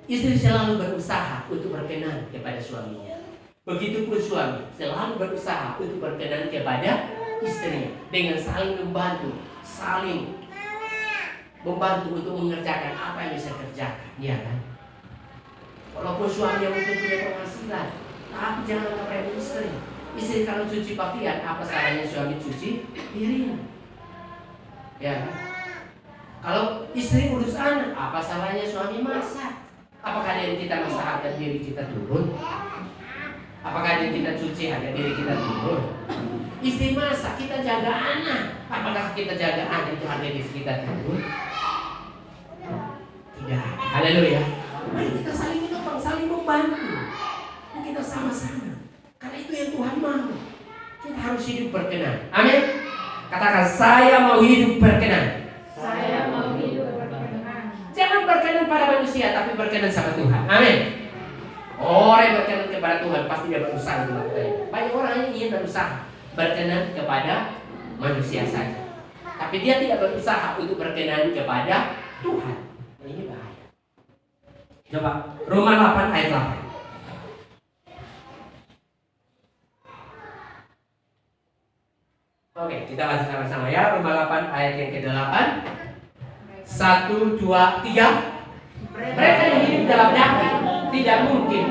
Istri selalu berusaha untuk berkenan kepada suaminya. Begitupun suami selalu berusaha untuk berkenan kepada istrinya dengan saling membantu, saling membantu untuk mengerjakan apa yang bisa kerjakan, ya kan? Walaupun suami yang mungkin punya penghasilan, tapi jangan sampai istri. Istri kalau cuci pakaian, apa salahnya suami cuci piring? Ya kan? Kalau istri urus anak, apa salahnya suami masak? Apakah yang kita masak harga diri kita turun? Apakah yang kita cuci harga diri kita turun? Istri masak, kita jaga anak. Apakah kita jaga anak itu harga diri kita turun? Tidak. Haleluya. Mari kita saling menopang, saling membantu. Kita sama-sama. Karena itu yang Tuhan mau. Kita harus hidup berkenan. Amin. Katakan, saya mau hidup berkenan. Saya mau hidup berkenan. Jangan berkenan pada manusia, tapi berkenan sama Tuhan. Amin. Orang yang berkenan kepada Tuhan pasti dia berusaha untuk melakukannya. Banyak orang yang ingin berusaha berkenan kepada manusia saja, tapi dia tidak berusaha untuk berkenan kepada Tuhan. Ini bahaya. Coba Roma 8 ayat 8. Oke, kita baca sama-sama ya. Roma 8 ayat yang ke-8. 1, 2, 3. Mereka yang hidup dalam daging tidak mungkin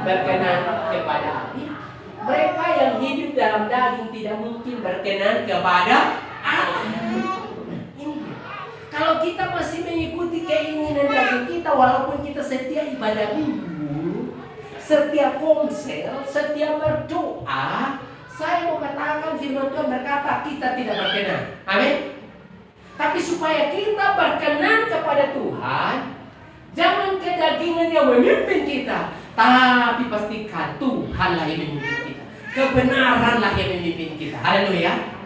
berkenan kepada Allah. dalam daging tidak mungkin berkenan kepada Allah. Ini dia. Kalau kita masih mengikuti keinginan daging kita, walaupun kita setia ibadah minggu, setia komsel, setia berdoa, saya mau katakan firman Tuhan berkata kita tidak berkenan. Amin. Tapi supaya kita berkenan kepada Tuhan, jangan kedagingan yang memimpin kita, tapi pastikan Tuhanlah yang memimpin kita. Kebenaranlah yang memimpin kita. Haleluya.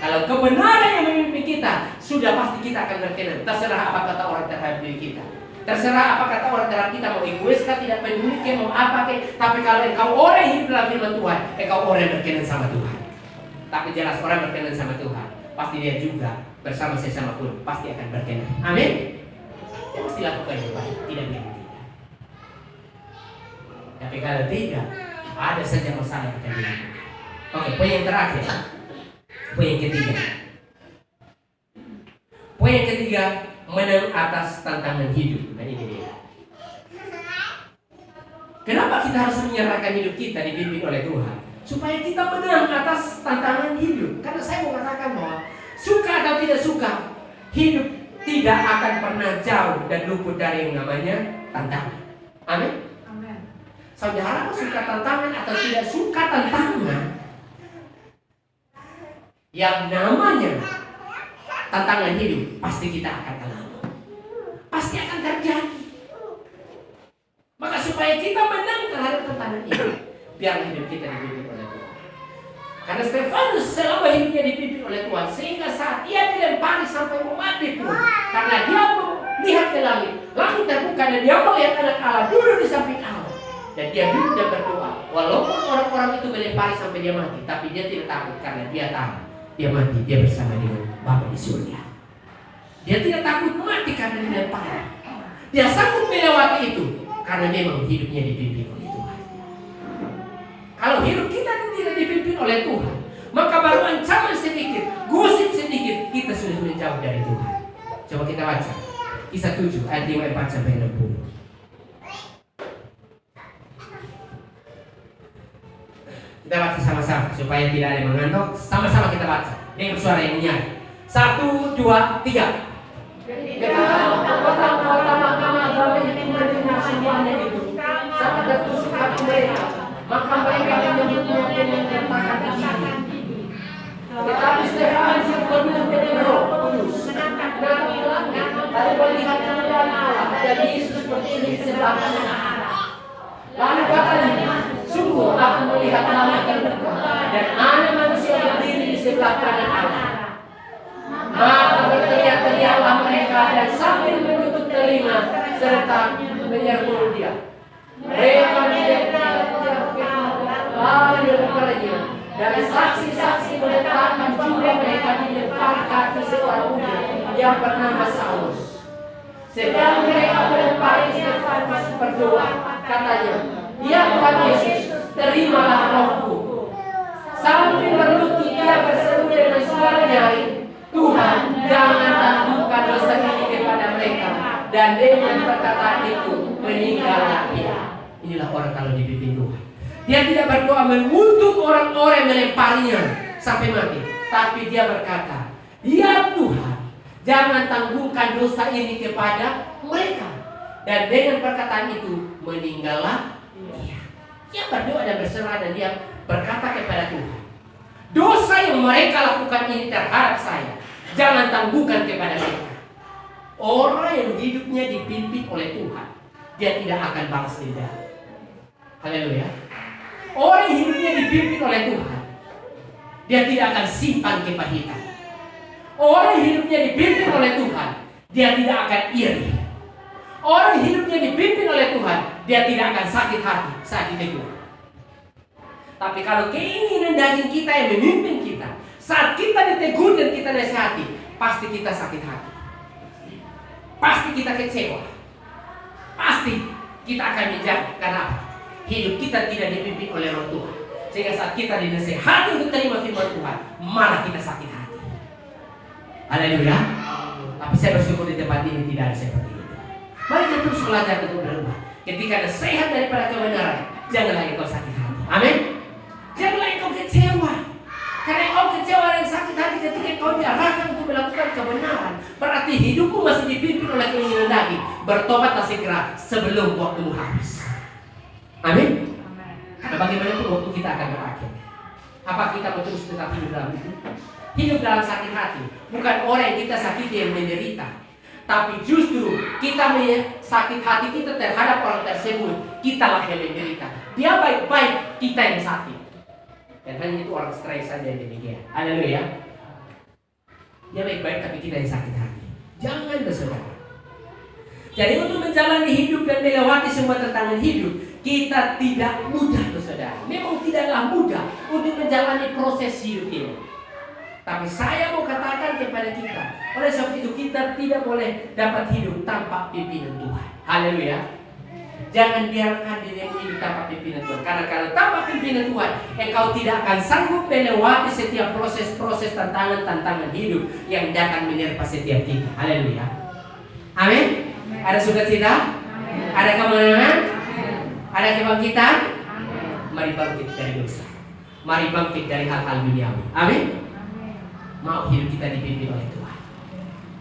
Kalau kebenaran yang memimpin kita, sudah pasti kita akan berkenan. Terserah apa kata orang terhadap diri kita. Terserah apa kata orang terhadap kita, mau egois kah, tidak peduli kah, mau apa kah. Tapi kalau engkau orang yang hidup dalam firman Tuhan, engkau orang yang berkenan sama Tuhan. Tapi jelas orang berkenan sama Tuhan, pasti dia juga bersama sesama pun pasti akan berkenan. Amin. Dia mesti lakukan yang baik, tidak bilang tidak. Tapi kalau tidak, ada saja masalah yang akan dilakukan. Oke, poin yang terakhir. Poin yang ketiga. Poin yang ketiga, menang atas tantangan hidup. Nah ini dia. Kenapa kita harus menyerahkan hidup kita dipimpin oleh Tuhan? Supaya kita menang atas tantangan hidup. Karena saya mau katakan bahwa suka atau tidak suka, hidup tidak akan pernah jauh dan luput dari yang namanya tantangan. Amin. Saudara suka tantangan atau tidak suka tantangan, yang namanya tantangan hidup pasti kita akan alami, pasti akan terjadi. Maka supaya kita menang terhadap tantangan ini, biarlah hidup kita dipimpin oleh Tuhan. Karena Stefanus selama hidupnya dipimpin oleh Tuhan, sehingga saat ia dilempari sampai mau mati pun, karena dia melihat ke langit, langit terbuka dan dia melihat anak Allah duduk di samping Allah. Dan dia duduk dan berdoa. Walaupun orang-orang itu melempari sampai dia mati, tapi dia tidak takut karena dia tahu dia mati, dia bersama dengan Bapa di surga. Dia tidak takut mati karena dilempari. Dia sanggup melewati itu karena memang hidupnya dipimpin oleh Tuhan. Kalau hidup kita tidak dipimpin oleh Tuhan, maka baru ancaman sedikit, gosip sedikit, kita sudah menjauh dari Tuhan. Coba kita baca Kisah 7 ayat 54 sampai 60. Kita baca sama-sama supaya tidak ada yang mengantuk. Sama-sama kita baca dengan suara yang nyanyi. 1, 2, 3. Kota-kota mahkamah itu mendengar semuanya itu sangat tertusuk hati mereka. Maka mereka menyebutnya dengan kata-kata gigi. Tetapi Stefanus berdua dengan Roh Kudus datang ke langit lalu melihat kemuliaan Allah dan Yesus berdiri di sebelah kanan Allah. Lalu katanya, sungguh aku melihat langit terbuka dan anak manusia berdiri di sebelah kanan Allah. Maka berteriak-teriaklah mereka dan sambil menutup telinga serta menyerbu dia. Mereka lalu berperanya dari saksi-saksi meletakkan juga mereka di depan kaki seorang muda yang bernama Saulus. Sedang mereka melempari Stefanus berdoa, katanya, "Ya Tuhan Yesus, terimalah rohku." Sambil berlutut dia berseru dengan suara nyaring, "Tuhan, jangan tangguhkan dosa ini kepada mereka." Dan dengan perkataan itu meninggallah dia. Inilah orang kalau dipimpin Tuhan. Dia tidak berdoa mengutuk orang-orang yang melemparinya sampai mati, tapi dia berkata, "Ya Tuhan, jangan tangguhkan dosa ini kepada mereka." Dan dengan perkataan itu meninggallah dia. Dia berdoa dan berserah dan dia berkata kepada Tuhan, "Dosa yang mereka lakukan ini terhadap saya, jangan tangguhkan kepada mereka." Orang yang hidupnya dipimpin oleh Tuhan, dia tidak akan balas dendam. Haleluya. Orang yang hidupnya dipimpin oleh Tuhan, dia tidak akan simpan kepahitan. Orang yang hidupnya dipimpin oleh Tuhan, dia tidak akan iri. Orang yang hidupnya dipimpin oleh Tuhan, dia tidak akan sakit hati saat ditegur. Tapi kalau keinginan daging kita yang memimpin kita, saat kita ditegur dan kita nasihati, pasti kita sakit hati. Pasti kita kecewa. Pasti kita akan menjauh. Karena hidup kita tidak dipimpin oleh Roh Tuhan. Sehingga saat kita dinasihati untuk terima firman Tuhan, malah kita sakit hati. Haleluya. Tapi saya bersyukur di tempat ini tidak ada seperti itu. Mari kita terus belajar untuk berubah. Ketika ada sehat daripada kebenaran, janganlah engkau sakit hati. Amin. Janganlah engkau kecewa. diarahkan untuk melakukan kebenaran, berarti hidupku masih dipimpin oleh keinginan daging. Bertobatlah segera sebelum waktumu habis. Amin. Karena bagaimanapun waktu kita akan berakhir. Apa kita mau terus tetap hidup dalam itu? Hidup dalam sakit hati. Bukan orang yang kita sakiti yang menderita, tapi justru kita sakit hati kita terhadap orang tersebut, kitalah yang menderita. Dia baik-baik, kita yang sakit. Dan hanya itu orang stres saja yang demikian. Haleluya. Dia baik-baik tapi kita yang sakit hati. Jangan, saudara. Jadi untuk menjalani hidup dan melewati semua tantangan hidup, kita tidak mudah, saudara. Memang tidaklah mudah untuk menjalani proses hidup ini. Tapi saya mau katakan kepada kita, oleh sebab itu kita tidak boleh dapat hidup tanpa pimpinan Tuhan. Haleluya. Jangan biarkan dirimu hidup tanpa pimpinan Tuhan. Karena kalau tanpa pimpinan Tuhan, engkau tidak akan sanggup melewati setiap proses-proses tantangan-tantangan hidup yang datang menerpa setiap kita. Haleluya. Amin. Ada sukacita? Ada kemenangan? Ada kebangkitan? Mari bangkit dari dosa. Mari bangkit dari hal-hal duniawi. Amin. Mau hidup kita dipimpin oleh Tuhan.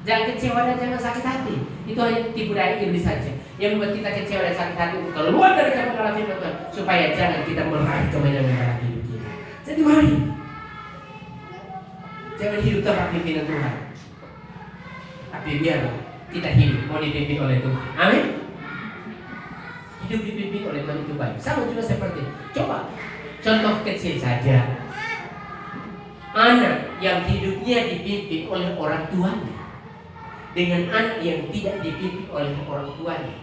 Jangan kecewa dan jangan sakit hati. Itu hanya tipu daya iblis saja yang membuat kita kecewa dan sakit hati untuk keluar dari kebenaran firman Tuhan, supaya jangan kita meraih kemenangan dalam hidup kita. Jadi mari, jangan hidup tanpa pimpinan Tuhan, tapi biarlah kita hidup mau dipimpin oleh Tuhan. Amin. Hidup dipimpin oleh Tuhan itu baik. Sama juga seperti, coba contoh kecil saja. Anak yang hidupnya dipimpin oleh orang tuanya dengan anak yang tidak dipimpin oleh orang tuanya,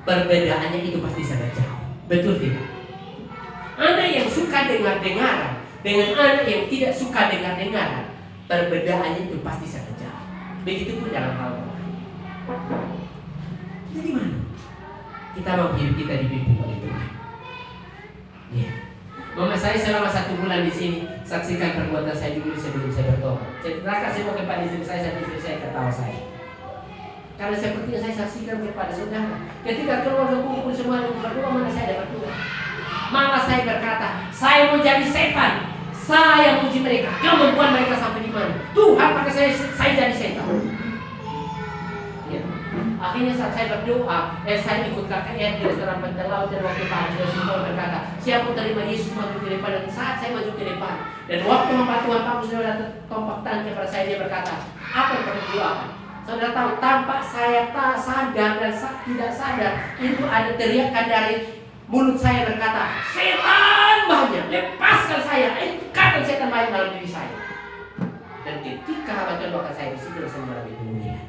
perbedaannya itu pasti sangat jauh. Betul tidak? Anak yang suka dengar-dengaran dengan anak yang tidak suka dengar-dengaran, perbedaannya itu pasti sangat jauh. Begitupun dalam hal lain. Jadi mana? Kita mau hidup kita dipimpin oleh Tuhan. Ya. Mama saya selama 1 bulan di sini saksikan perbuatan saya dulu sebelum saya bertobat. Ceritakan semua kepada istri saya ketawa saya. Karena seperti yang saya saksikan kepada saudara, ketika keluarga kumpul semua berdua, mana saya dapat dua. Malah saya berkata, saya mau jadi setan. Saya puji mereka. Kau membuat mereka sampai di mana? Tuhan pakai saya jadi setan. Ya. Akhirnya saat saya berdoa, saya ikut KKR di restoran Pantai Laut, dan waktu Pak Haji Simon berkata, siapa terima Yesus maju ke depan, dan saat saya maju ke depan, dan waktu hamba Tuhan Pak Haji datang tompak tangan kepada saya, dia berkata, apa yang perlu doakan? Saudara tahu, tanpa saya tak sadar dan tidak sadar, itu ada teriakan dari mulut saya berkata, setan banyak, lepaskan saya, ikatkan setan banyak dalam diri saya. Dan ketika hamba Tuhan doakan saya, di situ saya mengalami kemuliaan.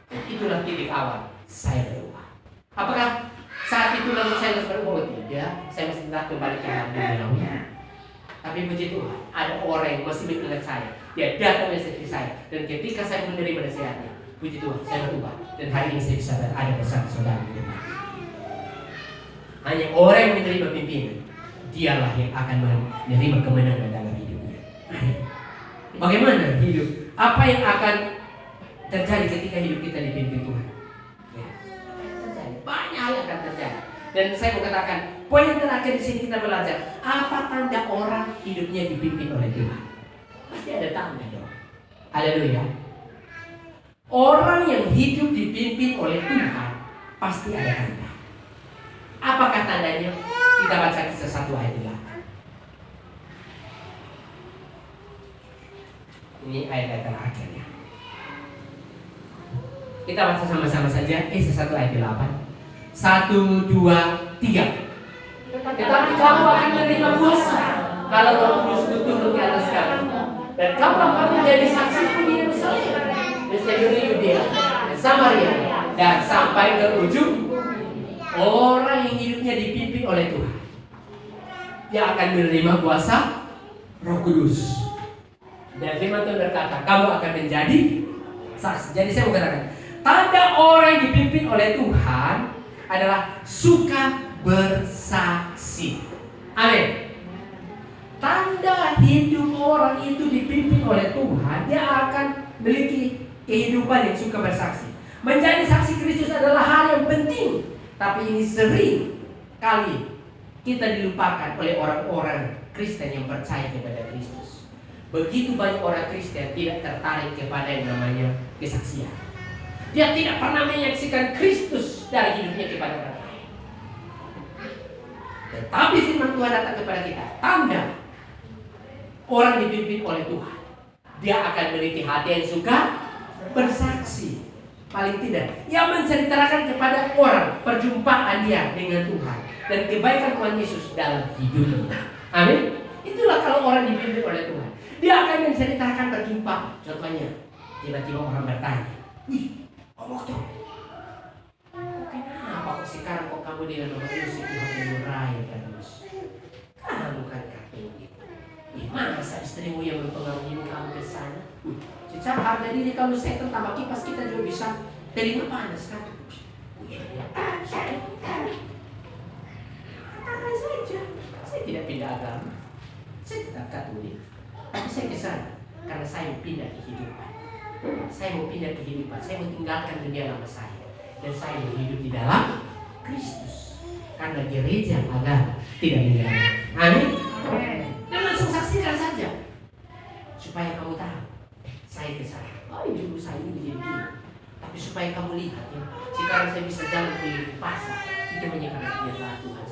Dan itulah titik awal saya berubah. Apakah saat itu lalu saya harus berubah? Tidak, saya masih tetap kembali ke hal duniawi. Tapi puji Tuhan, ada orang yang masih mengingat saya. Dia datang menyertai saya, dan ketika saya menerima nasihatnya, puji Tuhan, saya berubah. Dan hari ini saya bisa berada bersama saudara di depan. Hanya orang yang menerima pimpinan, dialah yang akan menerima kemenangan dalam hidupnya. Bagaimana hidup? Apa yang akan terjadi ketika hidup kita dipimpin Tuhan? Ya, terjadi. Banyak hal yang akan terjadi. Dan saya mau katakan, poin yang terakhir di sini kita belajar, apa tanda orang hidupnya dipimpin oleh Tuhan? Pasti ada tanda dong. Haleluya. Orang yang hidup dipimpin oleh Tuhan pasti ada tanda. Apakah tandanya? Kita baca Kisah 1 ayat 8. Ini ayat terakhir ya. Kita baca sama-sama saja Kisah 1 ayat 8. 1, 2, 3. Tetapi kamu akan menerima kuasa kalau Roh Kudus turun ke atas kamu, dan kamu akan menjadi saksiku di Yerusalem, di seluruh Yudea, dan Samaria, dan sampai ke ujung. Orang yang hidupnya dipimpin oleh Tuhan, dia akan menerima kuasa Roh Kudus. Dan firman Tuhan berkata, kamu akan menjadi saksi. Jadi saya mau katakan, tanda orang yang dipimpin oleh Tuhan adalah suka bersaksi. Amin. Tanda hidup orang itu dipimpin oleh Tuhan, dia akan memiliki kehidupan yang suka bersaksi. Menjadi saksi Kristus adalah hal yang penting, tapi ini sering kali kita dilupakan oleh orang-orang Kristen yang percaya kepada Kristus. Begitu banyak orang Kristen tidak tertarik kepada yang namanya kesaksian. Dia tidak pernah menyaksikan Kristus dari hidupnya kepada orang lain. Tetapi firman Tuhan datang kepada kita, tanda orang dipimpin oleh Tuhan, dia akan memiliki hati yang suka bersaksi. Paling tidak, yang menceritakan kepada orang perjumpaan dia dengan Tuhan dan kebaikan Tuhan Yesus dalam hidupnya. Amin. Itulah kalau orang dipimpin oleh Tuhan. Dia akan menceritakan perjumpaan. Contohnya, tiba-tiba orang bertanya, "Wih, Om Okto, kenapa kok sekarang kok kamu dengan Om Yusuf Tuhan menyurai terus? Kamu kan Katolik. Masa istrimu yang mempengaruhi kamu ke sana? Secara harga diri kamu setan tambah kipas kita juga bisa terima panas kan?" Katakan saja, saya tidak pindah agama, saya tidak Katolik, tapi saya ke sana karena saya mau pindah kehidupan. Saya mau pindah kehidupan, saya mau tinggalkan dunia lama saya, dan saya mau hidup di dalam Kristus. Karena gereja agama tidak menyerang. Amin. Dan langsung saksikan saja, supaya kamu tahu saya ke sana. Oh, dulu saya ini begini. Tapi supaya kamu lihat ya, sekarang saya bisa jalan di pasar, itu hanya karena kebiasaan Tuhan.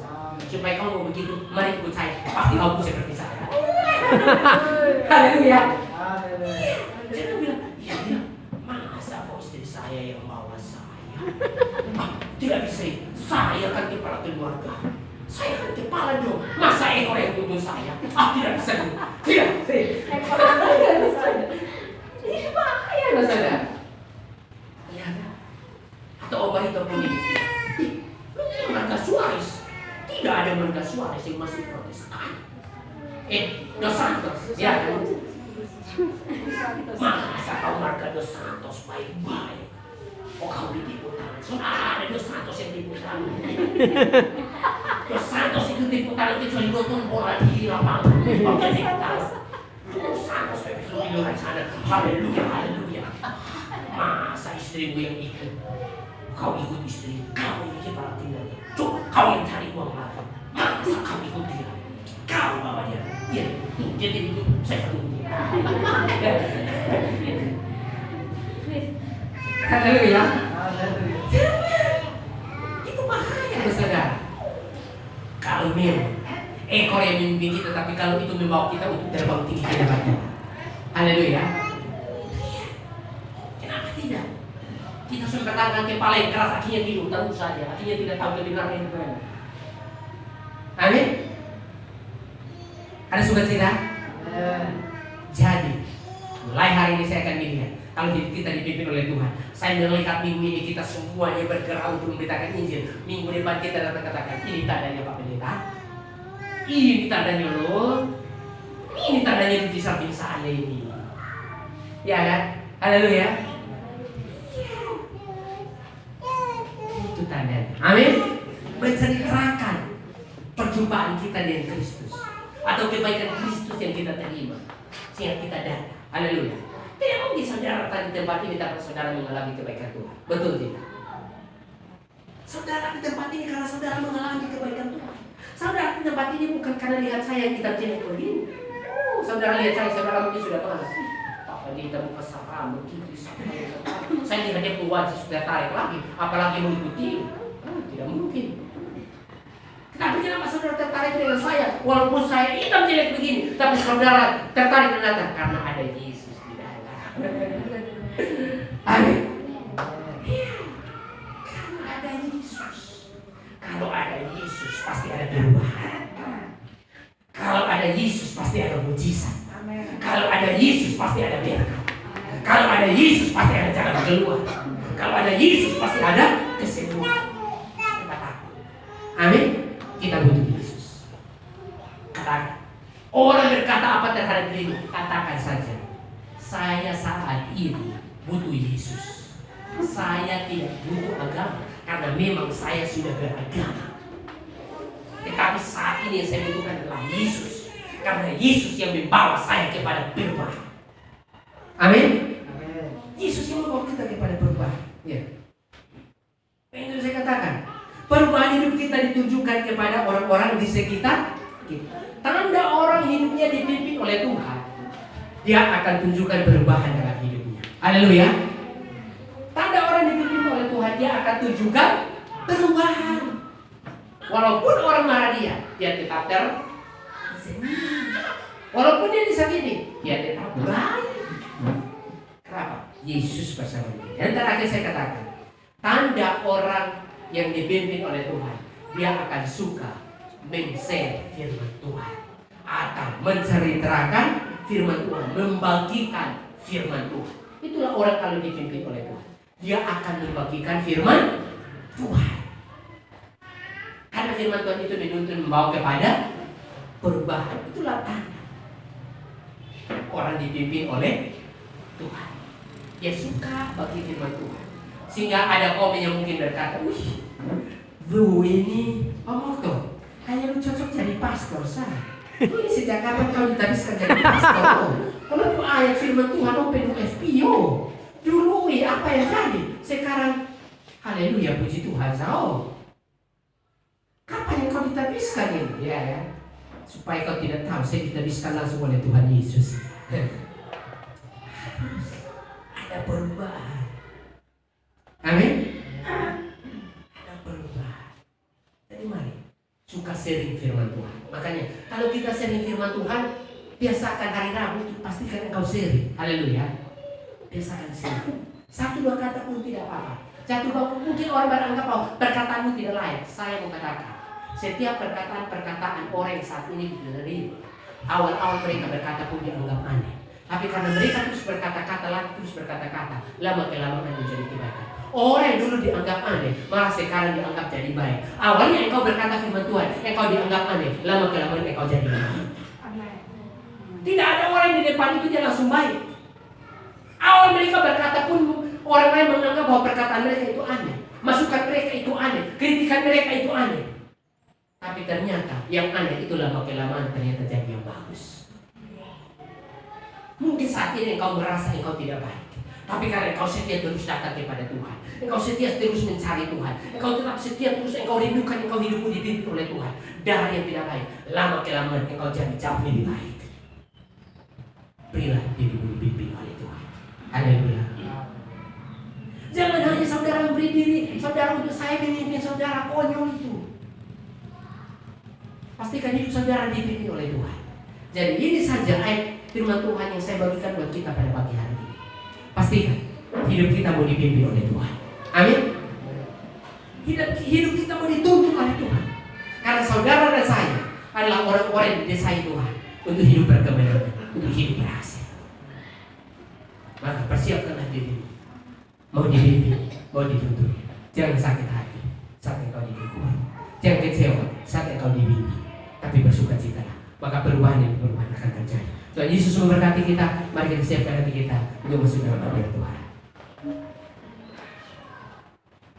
Supaya kamu mau begitu, mari ikut saya, pasti kamu seperti saya. Haleluya. Dia bilang, iya, masa kok istri saya yang bawa saya? Tidak bisa, saya kan kepala keluarga. Saya kan kepala dong, masa ekor yang tuntun saya? Tidak bisa. Tidak. Ini bahaya loh saudara. Iya. Atau Om Barito pun ini. Marga Suarez. Tidak ada marga Suarez yang masih Protestan. Dos Santos. Ya. Masa kau marga Dos Santos baik-baik? Oh, kau ditipu tangan. Sudah ada Dos Santos yang tipu tangan. Dos Santos itu tipu tangan kecuali nonton bola di lapangan. Oke, tipu tangan. Dos Santos itu di luar sana. Haleluya, haleluya. Masa istrimu yang ikut? Kau ikut istri, kau yang kepala tinggal. Coba kau yang cari uang lagi. Masa kau ikut dia? Kau bawa dia. Iya, jadi itu saya tunggu dia. Haleluya. Itu bahaya, saudara. Kalau memang ekor yang memimpin kita, tapi kalau itu membawa kita untuk terbang tinggi ke depan. Haleluya. Kenapa tidak? Kita sudah katakan kepala yang keras, akhirnya tidur terus saja, akhirnya tidak tahu kebenaran yang benar. Amin. Ada sukacita? Jadi, mulai hari ini saya akan melihat, kalau kita dipimpin oleh Tuhan, saya melihat minggu ini kita semuanya bergerak untuk memberitakan Injil. Minggu depan kita datang katakan, ini tandanya Pak Pendeta, ini tandanya loh, ini tandanya di samping saya ini. Ya kan? Haleluya. Itu tandanya. Amin. Menceritakan perjumpaan kita dengan Kristus atau kebaikan Kristus yang kita terima sehingga kita datang. Haleluya. Tidak mungkin saudara datang di tempat ini tanpa saudara mengalami kebaikan Tuhan. Betul tidak? Saudara di tempat ini karena saudara mengalami kebaikan Tuhan. Saudara di tempat ini bukan karena lihat saya yang kita jelek begini. Saudara lihat saya mungkin sudah malas. Kita muka sama begitu. Saya lihat dia keluar sudah tarik lagi, apalagi mengikuti. Tidak mungkin. Tapi kenapa saudara tertarik dengan saya? Walaupun saya hitam jelek begini, tapi saudara tertarik dengan datang karena ada Yesus di dalam. Amin. Karena ada Yesus. Kalau ada Yesus pasti ada perubahan. Kalau ada Yesus pasti ada mujizat. Kalau ada Yesus pasti ada berkat. Kalau ada Yesus pasti ada jalan keluar. Kalau ada Yesus pasti ada kesembuhan. Amin. Kita butuh Yesus. Katakan. Orang berkata apa terhadap dirimu? Katakan saja. Saya saat ini butuh Yesus. Saya tidak butuh agama karena memang saya sudah beragama. Tetapi saat ini yang saya butuhkan adalah Yesus. Karena Yesus yang membawa saya kepada perubahan. Amin. Yesus yang membawa kita kepada perubahan. Ya. Yang saya katakan, perubahan hidup kita ditujukan kepada orang-orang di sekitar kita. Tanda orang hidupnya dipimpin oleh Tuhan. Dia akan tunjukkan perubahan dalam hidupnya. Haleluya. Tanda orang dipimpin oleh Tuhan, dia akan tunjukkan perubahan. Walaupun orang marah dia tetap tersenyum. Walaupun dia disakiti, dia tetap baik. Kenapa? Yesus bersama dia. Dan terakhir saya katakan, tanda orang yang dipimpin oleh Tuhan, dia akan suka men-share firman Tuhan atau menceritakan firman Tuhan, membagikan firman Tuhan. Itulah orang kalau dipimpin oleh Tuhan, dia akan membagikan firman Tuhan. Karena firman Tuhan itu menuntun membawa kepada perubahan. Itulah tanda orang dipimpin oleh Tuhan. Dia suka bagi firman Tuhan. Sehingga ada komen yang mungkin berkata, wih, lu ini omong tuh, kayaknya lu cocok jadi pastor, Sah. Lu ini sejak kapan kau ditabiskan jadi pastor? Kalau lu ayat firman Tuhan, lu penuh FPO. Dulu apa yang jadi? Sekarang, haleluya, puji Tuhan, Sah. Kapan yang kau ditabiskan ini? Ya. Supaya kau tidak tahu, saya ditabiskan langsung oleh Tuhan Yesus. Harus ada perubahan. Amin. Ada perubahan. Jadi mari suka sharing firman Tuhan. Makanya kalau kita sharing firman Tuhan, biasakan hari Rabu itu pastikan engkau sharing. Haleluya. Biasakan sharing. 1-2 kata pun tidak apa-apa. Mungkin orang beranggap perkataanmu tidak layak. Saya mau katakan, setiap perkataan orang saat ini diterima. Awal-awal mereka berkata pun dianggap aneh. Tapi karena mereka terus berkata-kata lama kelamaan menjadi kebaikan. Orang yang dulu dianggap aneh, malah sekarang dianggap jadi baik. Awalnya engkau berkata firman Tuhan, engkau dianggap aneh, lama kelamaan engkau jadi baik. Tidak ada orang di depan itu dia langsung baik. Awal mereka berkata pun orang lain menganggap bahwa perkataan mereka itu aneh, masukan mereka itu aneh, kritikan mereka itu aneh. Tapi ternyata yang aneh itu lama kelamaan ternyata jadi yang bagus. Mungkin saat ini engkau merasa engkau tidak baik, tapi karena engkau setia terus datang kepada Tuhan, engkau setia terus mencari Tuhan, engkau tetap setia terus, engkau rindukan, engkau hidupmu dipimpin oleh Tuhan. Dari yang tidak baik, lama kelamaan engkau jadi jauh lebih baik. Berilah dirimu dipimpin oleh Tuhan. Haleluya. Jangan hanya saudara beri diri, saudara untuk saya memimpin saudara, konyol itu. Pastikan hidup saudara dipimpin oleh Tuhan. Jadi ini saja ayat firman Tuhan yang saya bagikan buat kita pada pagi hari ini. Pastikan hidup kita mau dipimpin oleh Tuhan. Amin. Hidup kita mau dituntun oleh Tuhan. Karena saudara dan saya adalah orang-orang yang didesain Tuhan untuk hidup berkemenangan, untuk hidup berhasil. Maka persiapkanlah diri. Mau dipimpin, mau dituntun. Jangan sakit hati saat engkau dipimpin. Jangan kecewa saat engkau dipimpin. Tapi bersukacitalah. Maka perubahan akan terjadi. Tuhan Yesus memberkati kita. Mari kita siapkan hati kita untuk masuk dalam hadirat Tuhan.